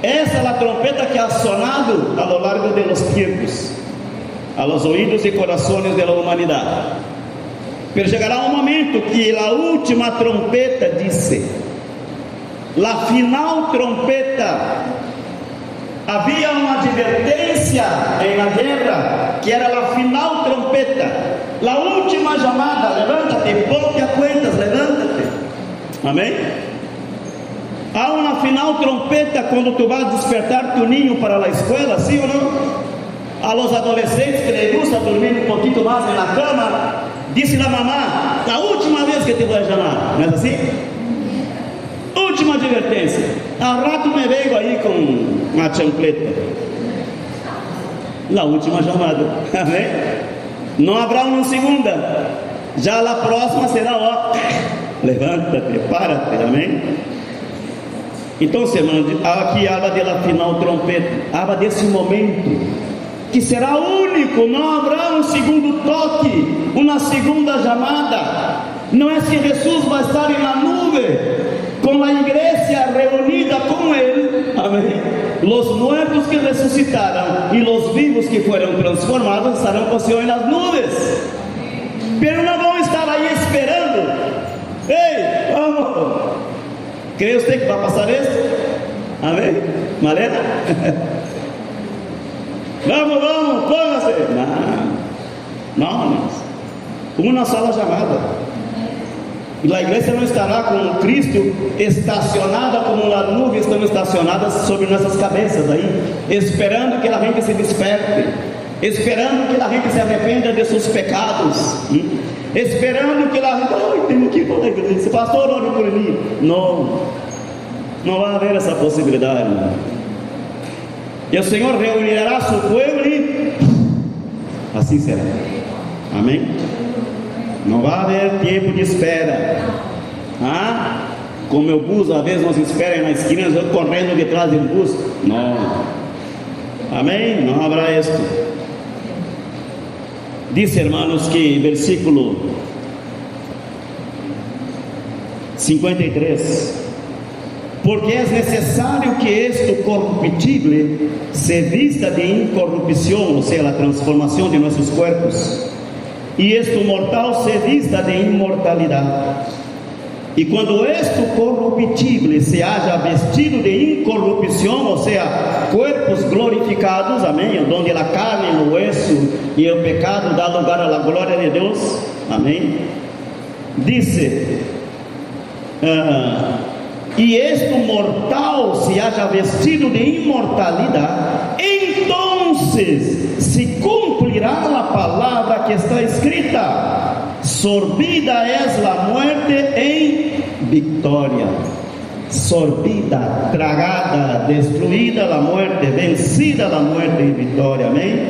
Essa é a trompeta que ha sonado a lo largo de los tiempos, a los oídos e corações da humanidade. Pero chegará um momento que a última trompeta disse, la final trompeta. Havia uma advertência na guerra, que era a final trompeta, a última chamada: levanta-te, ponte a cuentas, levanta-te, amém? Há uma final trompeta quando tu vas despertar tu ninho para a escola, sim ou não? A los adolescentes que les gusta dormir um pouquinho mais na cama, disse a mamá: a última vez que te vou chamar, não é assim? Última advertência. Ao rato me veio aí com uma chancleta. A última chamada, amém? Não haverá uma segunda. Já a próxima será, ó, levanta-te, para-te, amém? Então, irmãos, aqui habla da final trompeta, habla desse momento que será único, não haverá um segundo toque, uma segunda chamada. Não é se Jesus vai estar na nuvem com a igreja reunida com ele, amém? Os mortos que ressuscitaram e os vivos que foram transformados estarão com o Senhor nas nuvens, pero não vão estar aí esperando. Ei, vamos, crê você que vai passar isso? Amém? Malena? Vamos, póngase. Não, uma só chamada. E a igreja não estará com Cristo estacionada como uma nuvem, estão estacionadas sobre nossas cabeças aí, esperando que a gente se desperte. esperando que a gente se arrependa de seus pecados, esperando que a gente, tenho que ir para a igreja, pastor, ore por mim. Não vai haver essa possibilidade. E o Senhor reunirá seu povo e assim será. Amém? Não vai haver tempo de espera. Como o bus, às vezes nós esperamos na esquina, nós vamos correndo detrás do bus. Não. Amém? Não haverá isso. Diz, irmãos, que versículo 53: porque é necessário que este corruptível se vista de incorrupção, ou seja, a transformação de nossos corpos, e este mortal se vista de imortalidade. E quando este corruptível se haja vestido de incorrupção, ou seja, corpos glorificados, amém, onde a carne, o osso e o pecado dá lugar à glória de Deus, amém, disse, e este mortal se haja vestido de imortalidade, então se cumprirá a palavra que está escrita: sorbida es la muerte em vitória. Sorbida, tragada, destruída la muerte, vencida la muerte em vitória. Amém?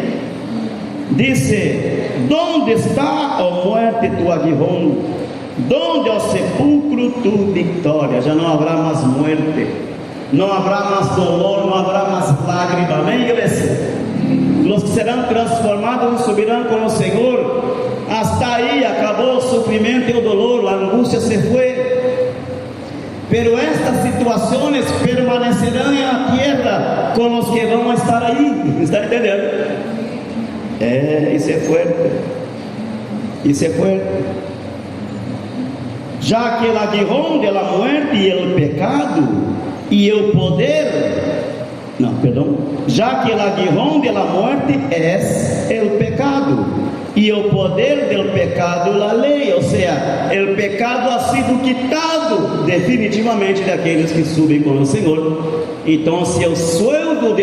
Disse: donde está, ó muerte, tu aguijón? Donde ao sepulcro tu vitória? Já não haverá mais muerte, não haverá mais dolor, não haverá mais lágrimas. Amém, igreja? Os que serão transformados subirão com o Senhor. Hasta aí acabou o sofrimento e o dolor, a angústia se foi. Pero estas situações permanecerão na terra com os que vão estar aí. Está entendendo? Isso é forte. Isso é forte. Já que el aguijón de la muerte y el pecado y el poder, já que el aguijón de la muerte es el pecado y el poder del pecado la ley, ou seja, el pecado ha sido quitado definitivamente daqueles que subem com o Senhor. Então, se o sueldo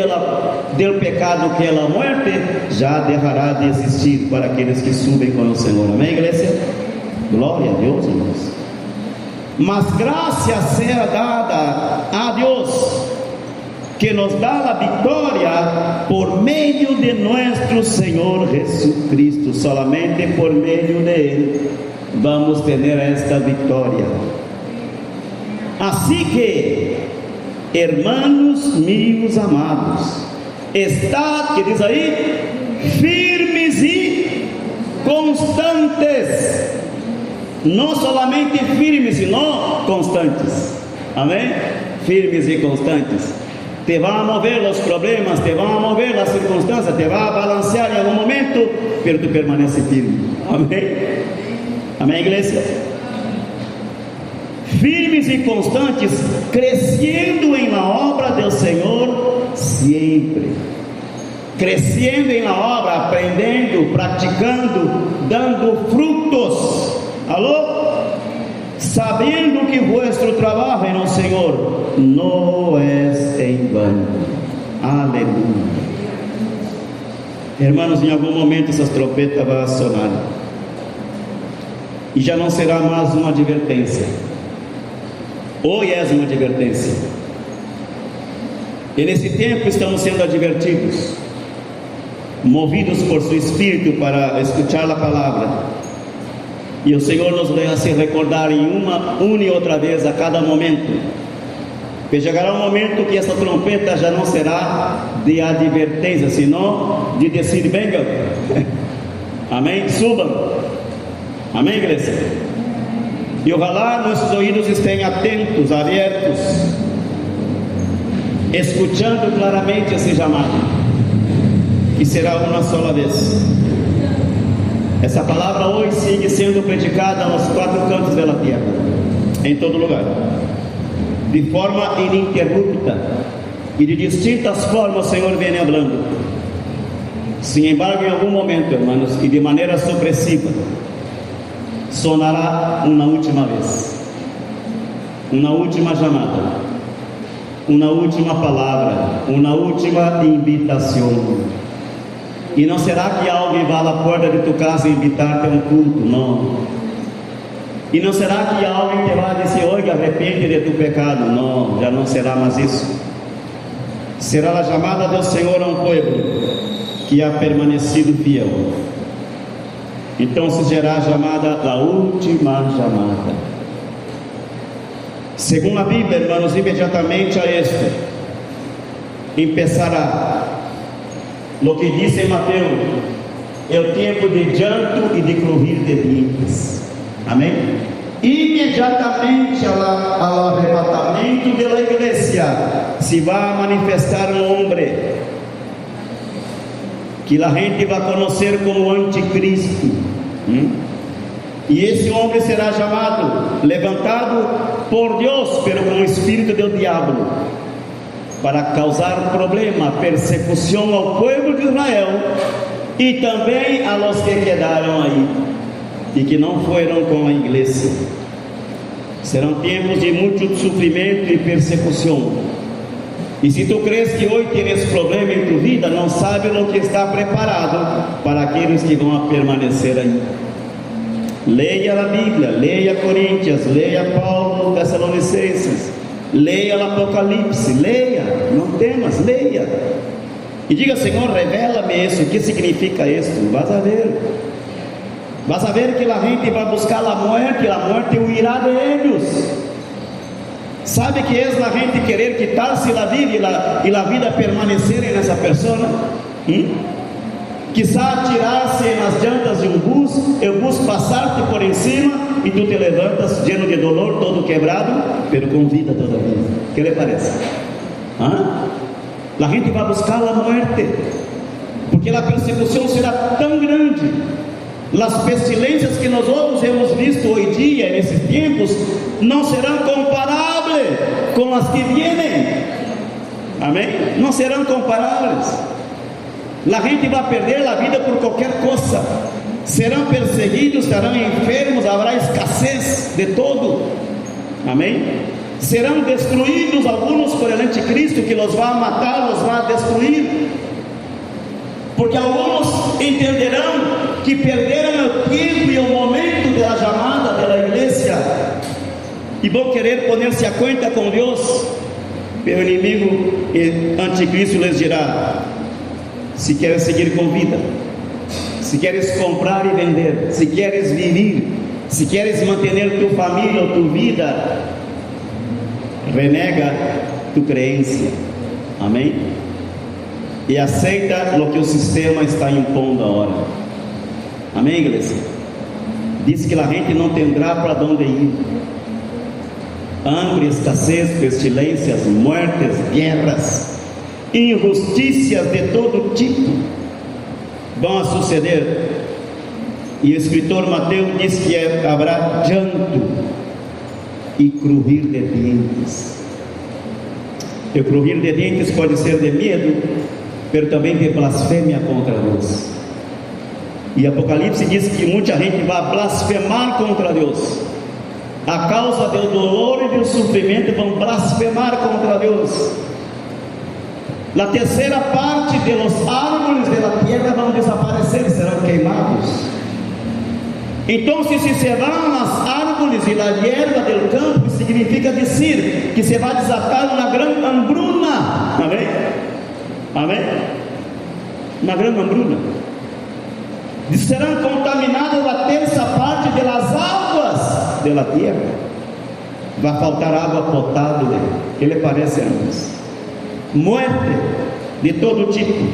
del pecado que é a muerte, já deixará de existir para aqueles que subem com o Senhor. Amém, igreja? Glória a Deus, irmãos. Mas graça seja dada a Deus, que nos dá a vitória por meio de nosso Senhor Jesucristo. Solamente por meio de Ele vamos ter esta vitória. Assim que, hermanos meus amados, está, que diz aí, firmes e constantes. Não solamente firmes, senão constantes. Amém? Firmes e constantes. Te vão mover os problemas, te vão mover as circunstâncias, te vão balancear em algum momento, mas tu permanece firme. Amém? Amém, igreja? Firmes e constantes, crescendo em la obra do Senhor sempre. Crescendo em la obra, aprendendo, praticando, dando frutos. Alô? Sabendo que vosso trabalho no Senhor não é em vão. Aleluia. Irmãos, em algum momento essas trompetas vão sonar, e já não será mais uma advertência. Hoje é uma advertência. E nesse tempo estamos sendo advertidos, movidos por seu Espírito para escutar a palavra. E o Senhor nos deixa se recordar em uma e outra vez a cada momento, que chegará um momento que essa trompeta já não será de advertência, senão de dizer: venga. Amém? Subam. Amém, igreja? E ojalá nossos ouvidos estejam atentos, abertos, escutando claramente esse chamado, que será uma sola vez. Essa palavra hoje segue sendo predicada aos quatro cantos da terra, em todo lugar, de forma ininterrupta, e de distintas formas o Senhor vem falando. Sin embargo, em algum momento, irmãos, e de maneira supressiva, sonará uma última vez, uma última chamada, uma última palavra, uma última invitação. E não será que alguém vá à porta de tua casa invitar-te a um culto? Não. E não será que alguém te vai dizer: olha, arrepende de tu pecado? Não, já não será mais isso. Será a chamada do Senhor a um povo que ha permanecido fiel. Então se será chamada a última chamada. Segundo a Bíblia, hermanos, imediatamente a esto empezará lo que diz em Mateus: é o tempo de llanto e de crujir de dientes. Amém? Imediatamente ao arrebatamento da igreja se vai manifestar um homem que a gente vai conhecer como anticristo. E esse homem será chamado, levantado por Deus, pero com o espírito do diabo, para causar problema, persecução ao povo de Israel e também a los que quedaram aí e que não foram com a igreja. Serão tempos de muito sofrimento e persecução. E se tu crees que hoje tens problema em tua vida, não sabe o que está preparado para aqueles que vão permanecer aí. Leia a Bíblia, leia Coríntios, leia Paulo, Tessalonicenses, leia o Apocalipse, leia, não temas, leia. E diga: Senhor, revela-me isso, o que significa isso? Vas a ver. Vas a ver que a gente vai buscar a morte huirá de eles. Sabe que é a gente querer quitar-se a vida e a vida permanecer nessa pessoa? Quizá tirar-se nas jantas de um bus, o bus passar-te por em cima e tu te levantas lleno de dolor, todo quebrado, pero com vida todavia. O que lhe parece? A gente vai buscar a morte, porque a persecução será tão grande. As pestilências que nós outros hemos visto hoje dia, nesses tempos, não serão comparáveis com as que vêm. Amém? Não serão comparáveis. A gente vai perder a vida por qualquer coisa. Serão perseguidos, estarão enfermos, haverá escassez de todo. Amém? Serão destruídos alguns por el anticristo, que los vai matar, los vai destruir. Porque alguns entenderão que perderam o tempo e o momento da chamada da igreja e vão querer poner-se a conta com Deus. O inimigo anticristo lhes dirá: se queres seguir com vida, se queres comprar e vender, se queres viver, se queres manter tua família ou tua vida, renega tu crença. Amém? E aceita o que o sistema está impondo agora. Amém, igreja? Diz que a gente não terá para onde ir. Hambre, escassez, pestilências, mortes, guerras, injustiças de todo tipo vão suceder. E o escritor Mateus diz que haverá llanto e crujir de dentes. E o crujir de dentes pode ser de medo, mas também de blasfêmia contra Deus. E Apocalipse diz que muita gente vai blasfemar contra Deus. A causa do dolor e do sofrimento vão blasfemar contra Deus. A terceira parte dos árvores da terra vão desaparecer, serão queimados. Então, se vão as árvores e a erva do campo, significa dizer que se vai desatar uma grande hambruna. Amém? Amém? Uma grande hambruna. Serão contaminadas a terça parte das águas da terra. Vai faltar água potável. O que lhe parece, irmãos? Morte de todo tipo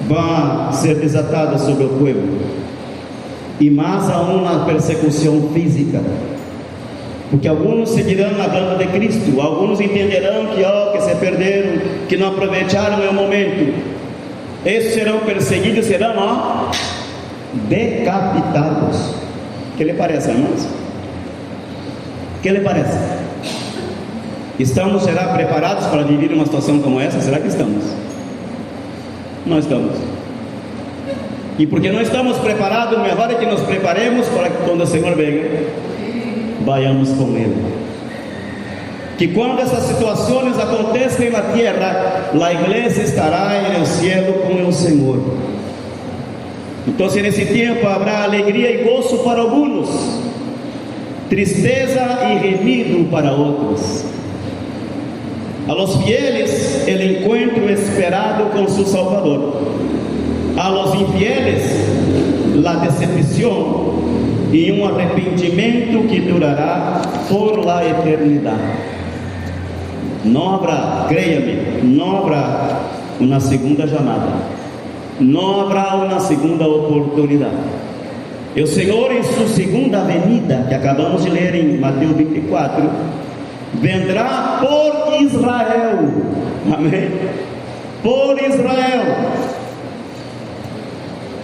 vai ser desatada sobre o povo. E mais aún na persecução física, porque alguns seguirão na banda de Cristo, alguns entenderão que se perderam, que não aproveitaram o momento. Esses serão perseguidos, serão decapitados. O que lhe parece, irmãos? O que lhe parece? Estamos, será, preparados para viver uma situação como essa? Será que estamos? Não estamos. E porque não estamos preparados, melhor é que nos preparemos para que quando o Senhor venha, vayamos com Ele. que quando essas situações acontecem na terra, a igreja estará no céu com o Senhor. Então, nesse tempo haverá alegria e gozo para alguns, tristeza e remido para outros. A los fieles, el encuentro esperado com su Salvador. A los infieles, la decepção e um arrependimento que durará por la eternidade. Não haverá, creia-me, não haverá uma segunda chamada, não haverá uma segunda oportunidade. O Senhor, em sua segunda venida, que acabamos de ler em Mateus 24, vendrá por Israel. Amém? Por Israel.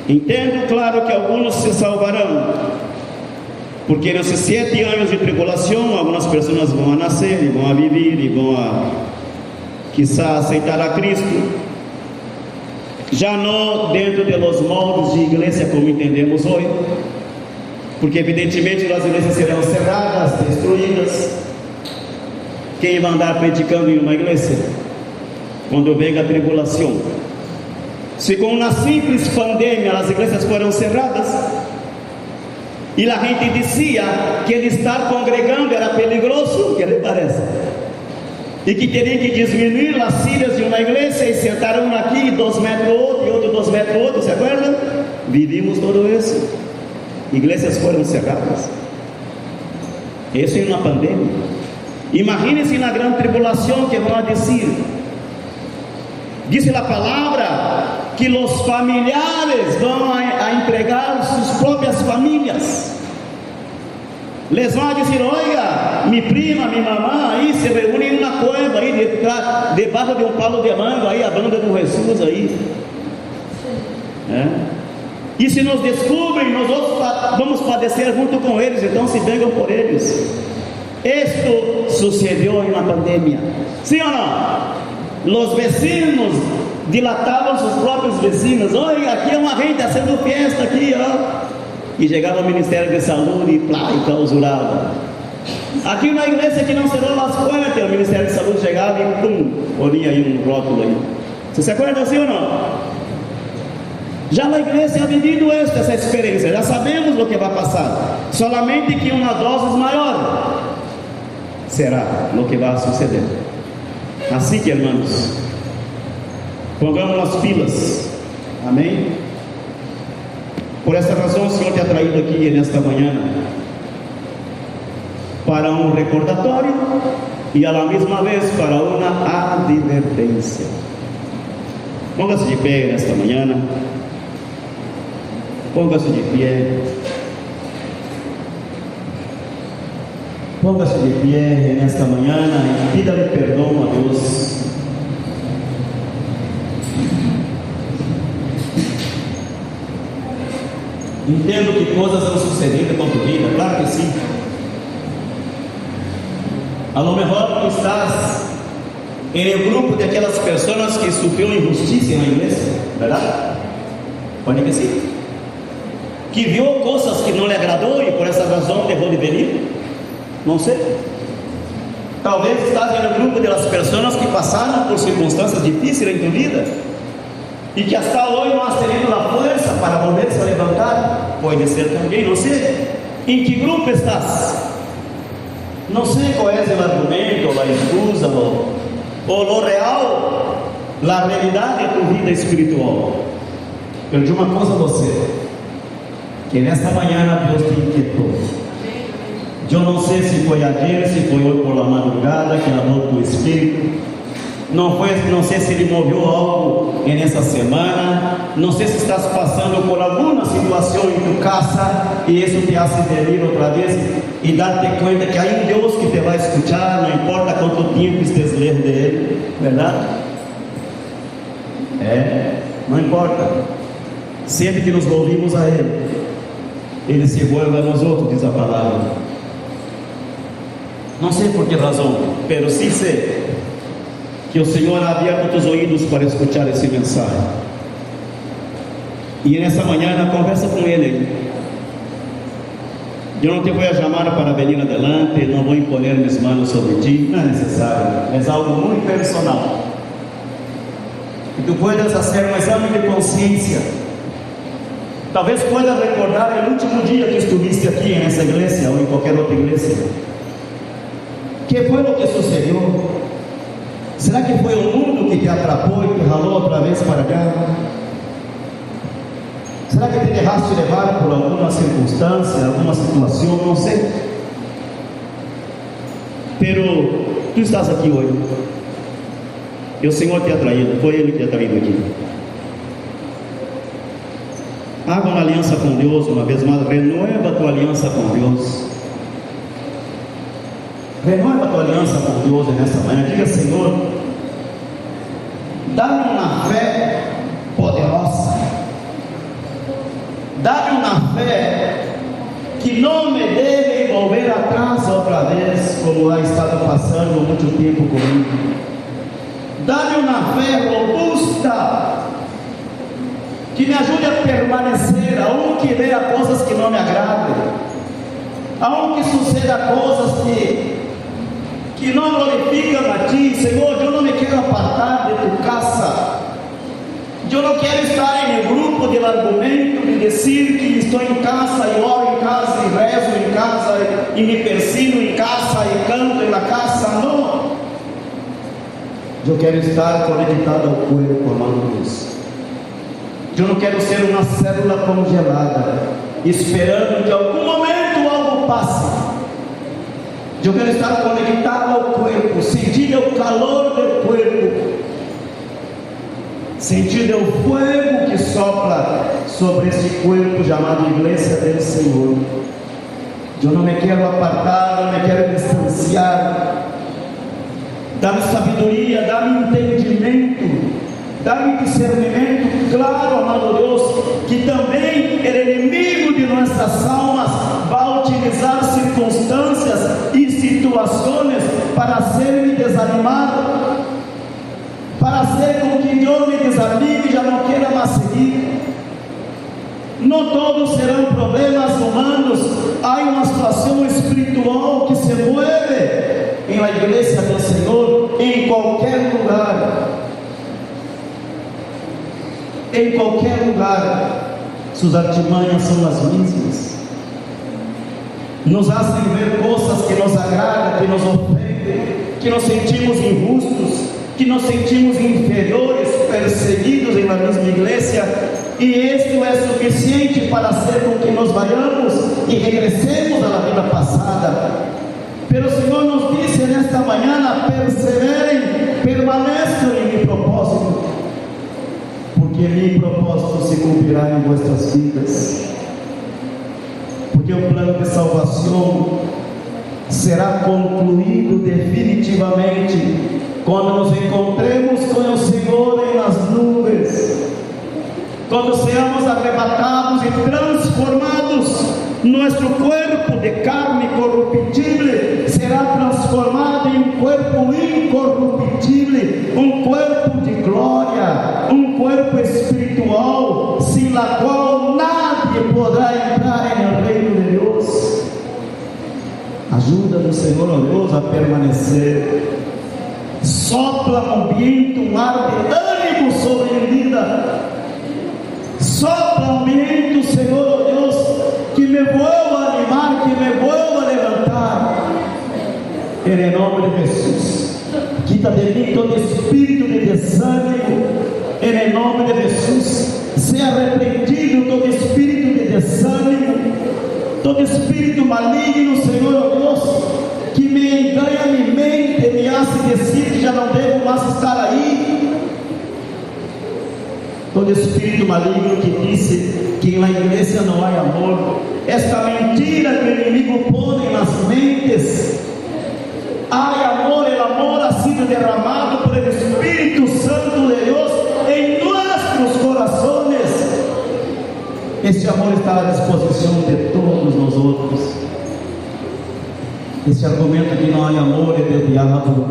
Entendo, claro, que alguns se salvarão, porque nesses 7 anos de tribulação, algumas pessoas vão a nascer, e vão a viver, e vão a, quizá, aceitar a Cristo, já não dentro dos moldes de igreja como entendemos hoje, porque evidentemente as igrejas serão cerradas, destruídas. Quem vai andar predicando em uma igreja quando venga a tribulação? Se com uma simples pandemia as igrejas foram cerradas e a gente dizia que ele estar congregando era perigoso, o que lhe parece? E que teria que diminuir as silhas de uma igreja e sentar um aqui, 2 metros outro, e outro 2 metros outro, se acorda? Vivimos tudo isso. Igrejas foram cerradas. Isso em uma pandemia. Imagine-se na grande tribulação que vão dizer. Diz a palavra que os familiares vão a entregar suas próprias famílias. Les vão dizer: olha, minha prima, minha mamã aí se reúne em uma cueva aí debaixo de um palo de manga aí, a banda do Jesus aí. E se nos descobrem, nós outros vamos padecer junto com eles. Então se vengam por eles. Isto sucedeu em uma pandemia, sim ou não? Os vecinos dilatavam seus próprios vecinos. Olha, aqui é uma gente fazendo festa aqui, ó. E chegava o Ministério de Saúde e clausurava. Aqui na igreja que não cerrou as portas, o Ministério de Saúde chegava e pum, olha aí um rótulo aí. Você se acorda assim ou não? Já a igreja ha vivido essa experiência, já sabemos o que vai passar. Solamente que uma dose maior será o que vai suceder. Assim que, irmãos, pongamos as pilas. Amém? Por essa razão o Senhor te ha traído aqui nesta manhã para um recordatório e à mesma vez para uma advertência. Ponga-se de pé nesta manhã. Ponga-se de pé. Ponga-se de pé nesta manhã e pida-lhe perdão a Deus. Entendo que coisas vão suceder na tua vida, claro que sim. A lo mejor tu estás em um grupo de aquelas pessoas que sofreu injustiça na igreja, verdade? Pode que sim. Que viu coisas que não lhe agradou e por essa razão deixou de venir. Não sei. Talvez estás em um grupo das pessoas que passaram por circunstâncias difíceis em tua vida e que hasta hoje não has tenido a força para volver-se a levantar. Pode ser também, não sei. Em que grupo estás? Não sei qual é o argumento, ou a excusa, ou o real, a realidade de tua vida espiritual. Eu digo uma coisa a você, que nesta manhã Deus te inquietou. Eu não sei se foi ayer, se foi hoje por la madrugada que amou o Espírito. Não sei se Ele moveu algo nessa semana. Não sei se estás passando por alguma situação em tua casa e isso te hace venir outra vez e dar-te conta que há um Deus que te vai escutar, não importa quanto tempo estés lejos dele, verdade? Não importa. Sempre que nos volvemos a Ele, Ele se volve a nós outros, diz a palavra. Não sei por que razão, mas sim sei que o Senhor ha aberto os ouvidos para escutar esse mensagem. E nessa manhã, conversa com Ele. Eu não te vou chamar para vir adelante, não vou imponer minhas manos sobre ti, não é necessário, é algo muito personal. E tu puedes fazer um exame de consciência. Talvez puedas recordar o último dia que estuviste aqui nessa igreja ou em qualquer outra igreja. Que foi o que sucedeu? Será que foi o mundo que te atrapou e te ralou outra vez para cá? Será que te deixaste levar por alguma circunstância, alguma situação? Não sei. Pero tu estás aqui hoje. E o Senhor te atraiu, foi Ele que te atraiu aqui. Haga uma aliança com Deus uma vez mais, renueva a tua aliança com Deus. Renueva a tua aliança com Deus nessa manhã. Diga: Senhor, dá-me uma fé poderosa, dá-me uma fé que não me deve volver atrás outra vez, como ha estado passando muito tempo comigo. Dá-me uma fé robusta, que me ajude a permanecer, aunque veja coisas que não me agradem, aunque suceda coisas que não glorificam a ti. Senhor, eu não me quero apartar de tu casa, eu não quero estar em um grupo de argumento, de dizer que estou em casa e oro em casa e rezo em casa e me persino em casa e canto na casa. Não, eu quero estar conectado ao corpo, amado Deus. Eu não quero ser uma célula congelada, esperando que em algum momento algo passe. Eu quero estar conectado ao corpo, sentir o calor do corpo, sentir o fogo que sopra sobre esse corpo chamado Igreja do Senhor. Eu não me quero apartar, não me quero distanciar. Dá-me sabedoria, dá-me entendimento, dá-me discernimento claro, amado Deus, que também o inimigo de nossas almas vai utilizar circunstâncias e situações para ser-me desanimado, para ser com que eu me desanime e já não queira mais seguir. Não todos serão problemas humanos, há uma situação espiritual que se move em la igreja do Senhor, em qualquer lugar. Em qualquer lugar, suas artimanhas são as mesmas. Nos fazem ver coisas que nos agradam, que nos ofendem, que nos sentimos injustos, que nos sentimos inferiores, perseguidos na mesma igreja, e isto é suficiente para ser com que nos vayamos e regressemos à vida passada. Pero o Senhor nos disse nesta manhã: perseverem, permaneçam em meu propósito, porque meu propósito se cumprirá em vossas vidas, porque o plano de salvação será concluído definitivamente quando nos encontremos com o Senhor nas nuvens, quando sejamos arrebatados e transformados. Nosso corpo de carne corruptível será transformado em um corpo incorruptível, um corpo de glória, um corpo espiritual, sem la qual nadie poderá entrar no reino de Deus. Ajuda-nos, Senhor, ó Deus, a permanecer. Sopla no ambiente um ar de ânimo sobre a vida. Sopla no ambiente, Senhor, ó Deus, que me vuelva a animar, que me vuelva a levantar, em nome de Jesus. Quita de mim todo espírito de desânimo, em nome de Jesus. Seja repreendido todo espírito de desânimo, todo espírito maligno, Senhor, ó Deus, que me enganha minha mente, me hace dizer que já não devo mais estar aí. Todo espírito maligno que disse que na igreja não há amor, esta mentira que o inimigo põe nas mentes. Há amor, o amor ha sido derramado por el Espírito Santo de Deus em nossos corações. Este amor está à disposição de todos nós outros. Este argumento de não há amor é do diabo,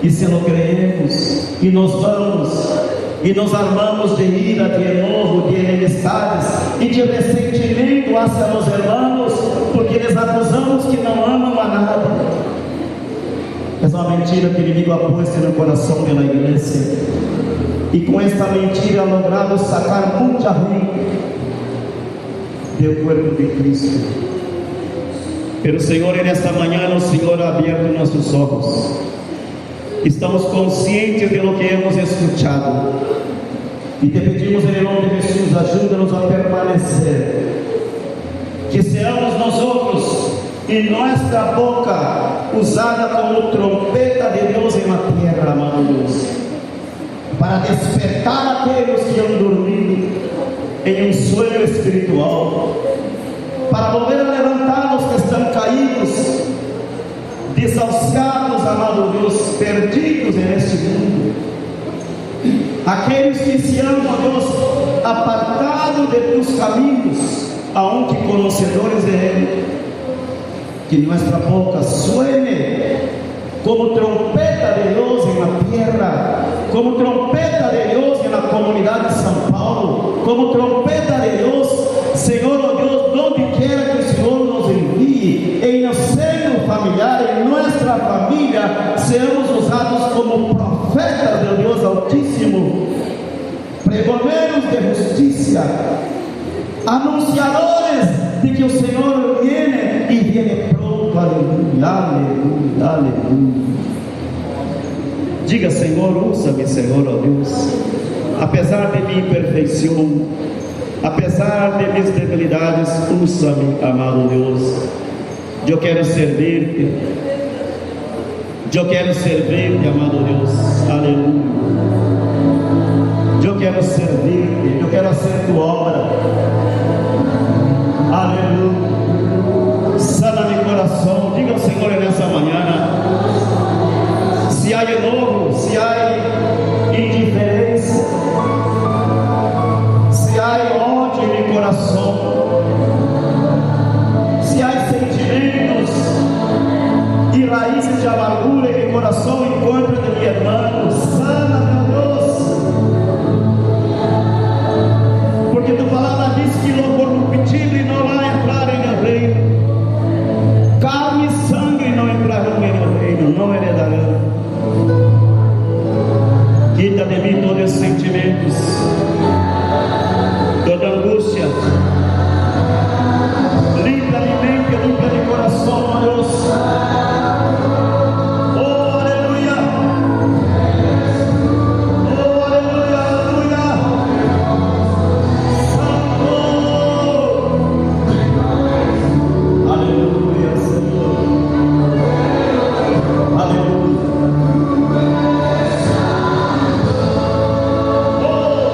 e se não creemos, e nós vamos e nos armamos de ira, de enojo, de enemistades e de ressentimento hacia os irmãos, porque porque les acusamos que não amam a nada. É uma mentira que o inimigo ha puesto no coração da igreja, e com esta mentira ha logrado sacar muita gente do corpo de Cristo. Pero Senhor, nesta manhã o Senhor ha abierto nossos olhos. Estamos conscientes de lo que hemos escuchado e te pedimos em nome de Jesus, ajuda-nos a permanecer, que seamos nós outros e nossa boca usada como trompeta de Deus na terra, amado Deus, para despertar aqueles que han dormido em sonho espiritual, para volver a levantar os que estão caídos, desahuciados, amado Deus, perdidos neste mundo, aqueles que se amam, Deus, apartados de teus caminhos, aunque conhecedores de Ele. Que nossa boca suene como trompeta de Deus na terra, como trompeta de Deus na comunidade de São Paulo, como trompeta de Deus, Senhor, oh Deus, onde quer que o Senhor nos envie, em nosso seio familiar, em nossa família, seremos usados como profetas de Deus Altíssimo, pregoneiros de justiça, anunciadores de que o Senhor viene e viene pronto. Aleluia, aleluia, aleluia. Diga: Senhor, usa-me, Senhor, ó Deus, apesar de minha imperfeição, apesar de minhas debilidades, usa-me, amado Deus. Eu quero servir-te, amado Deus, aleluia. Eu quero servir-te, eu quero fazer tua obra, aleluia. Sana meu coração, diga ao Senhor nessa manhã, se há enojo, se há indiferença, se há ódio em meu coração, se há sentimentos e raízes de amargura em meu coração, encontro de meu irmão, sana, meu Deus, porque tu palavra diz que lo corruptível não vai entrar em meu reino. Carne e sangue não entrarão em meu reino, não heredarão. Quita de mim todos os sentimentos, toda angústia. Limpa de coração, ó Deus. Oh, aleluia. Oh, aleluia, aleluia. Santo. Aleluia, Senhor. Aleluia. Oh,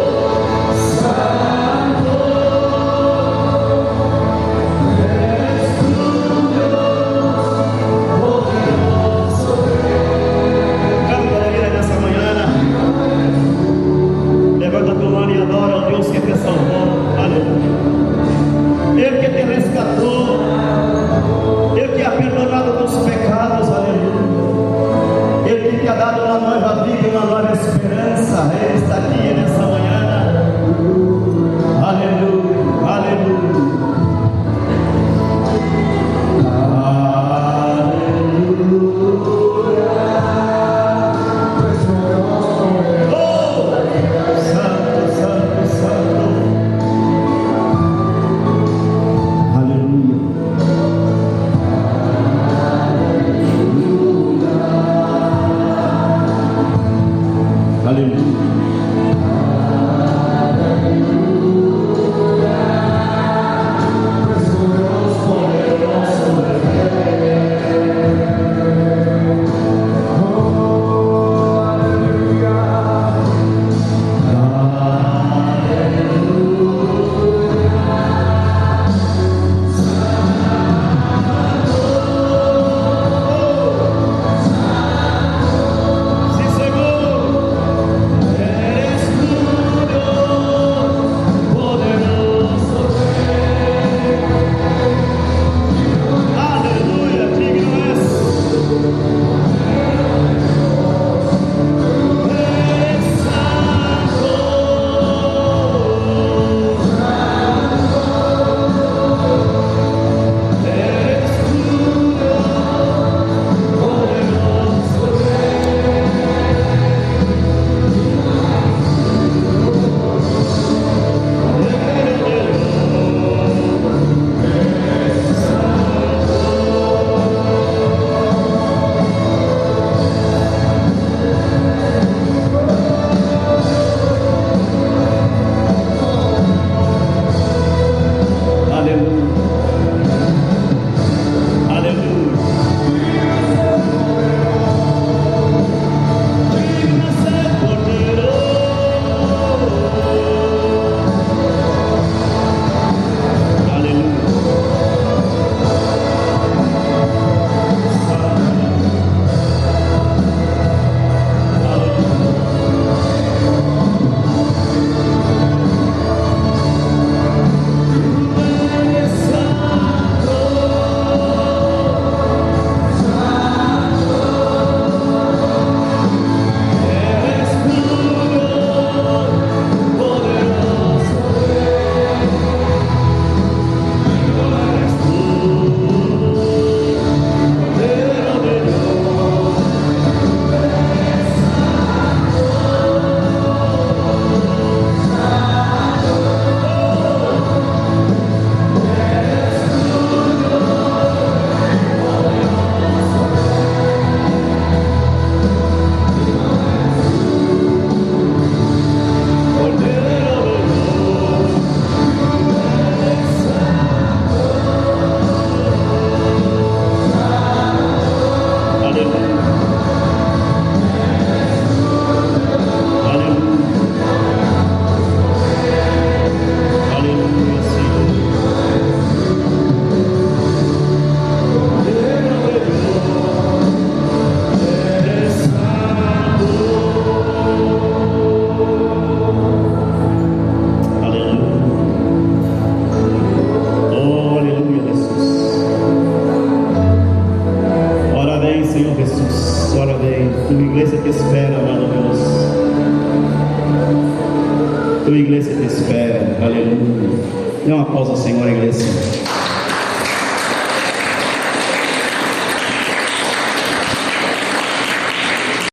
Dê uma pausa, Senhor, igreja.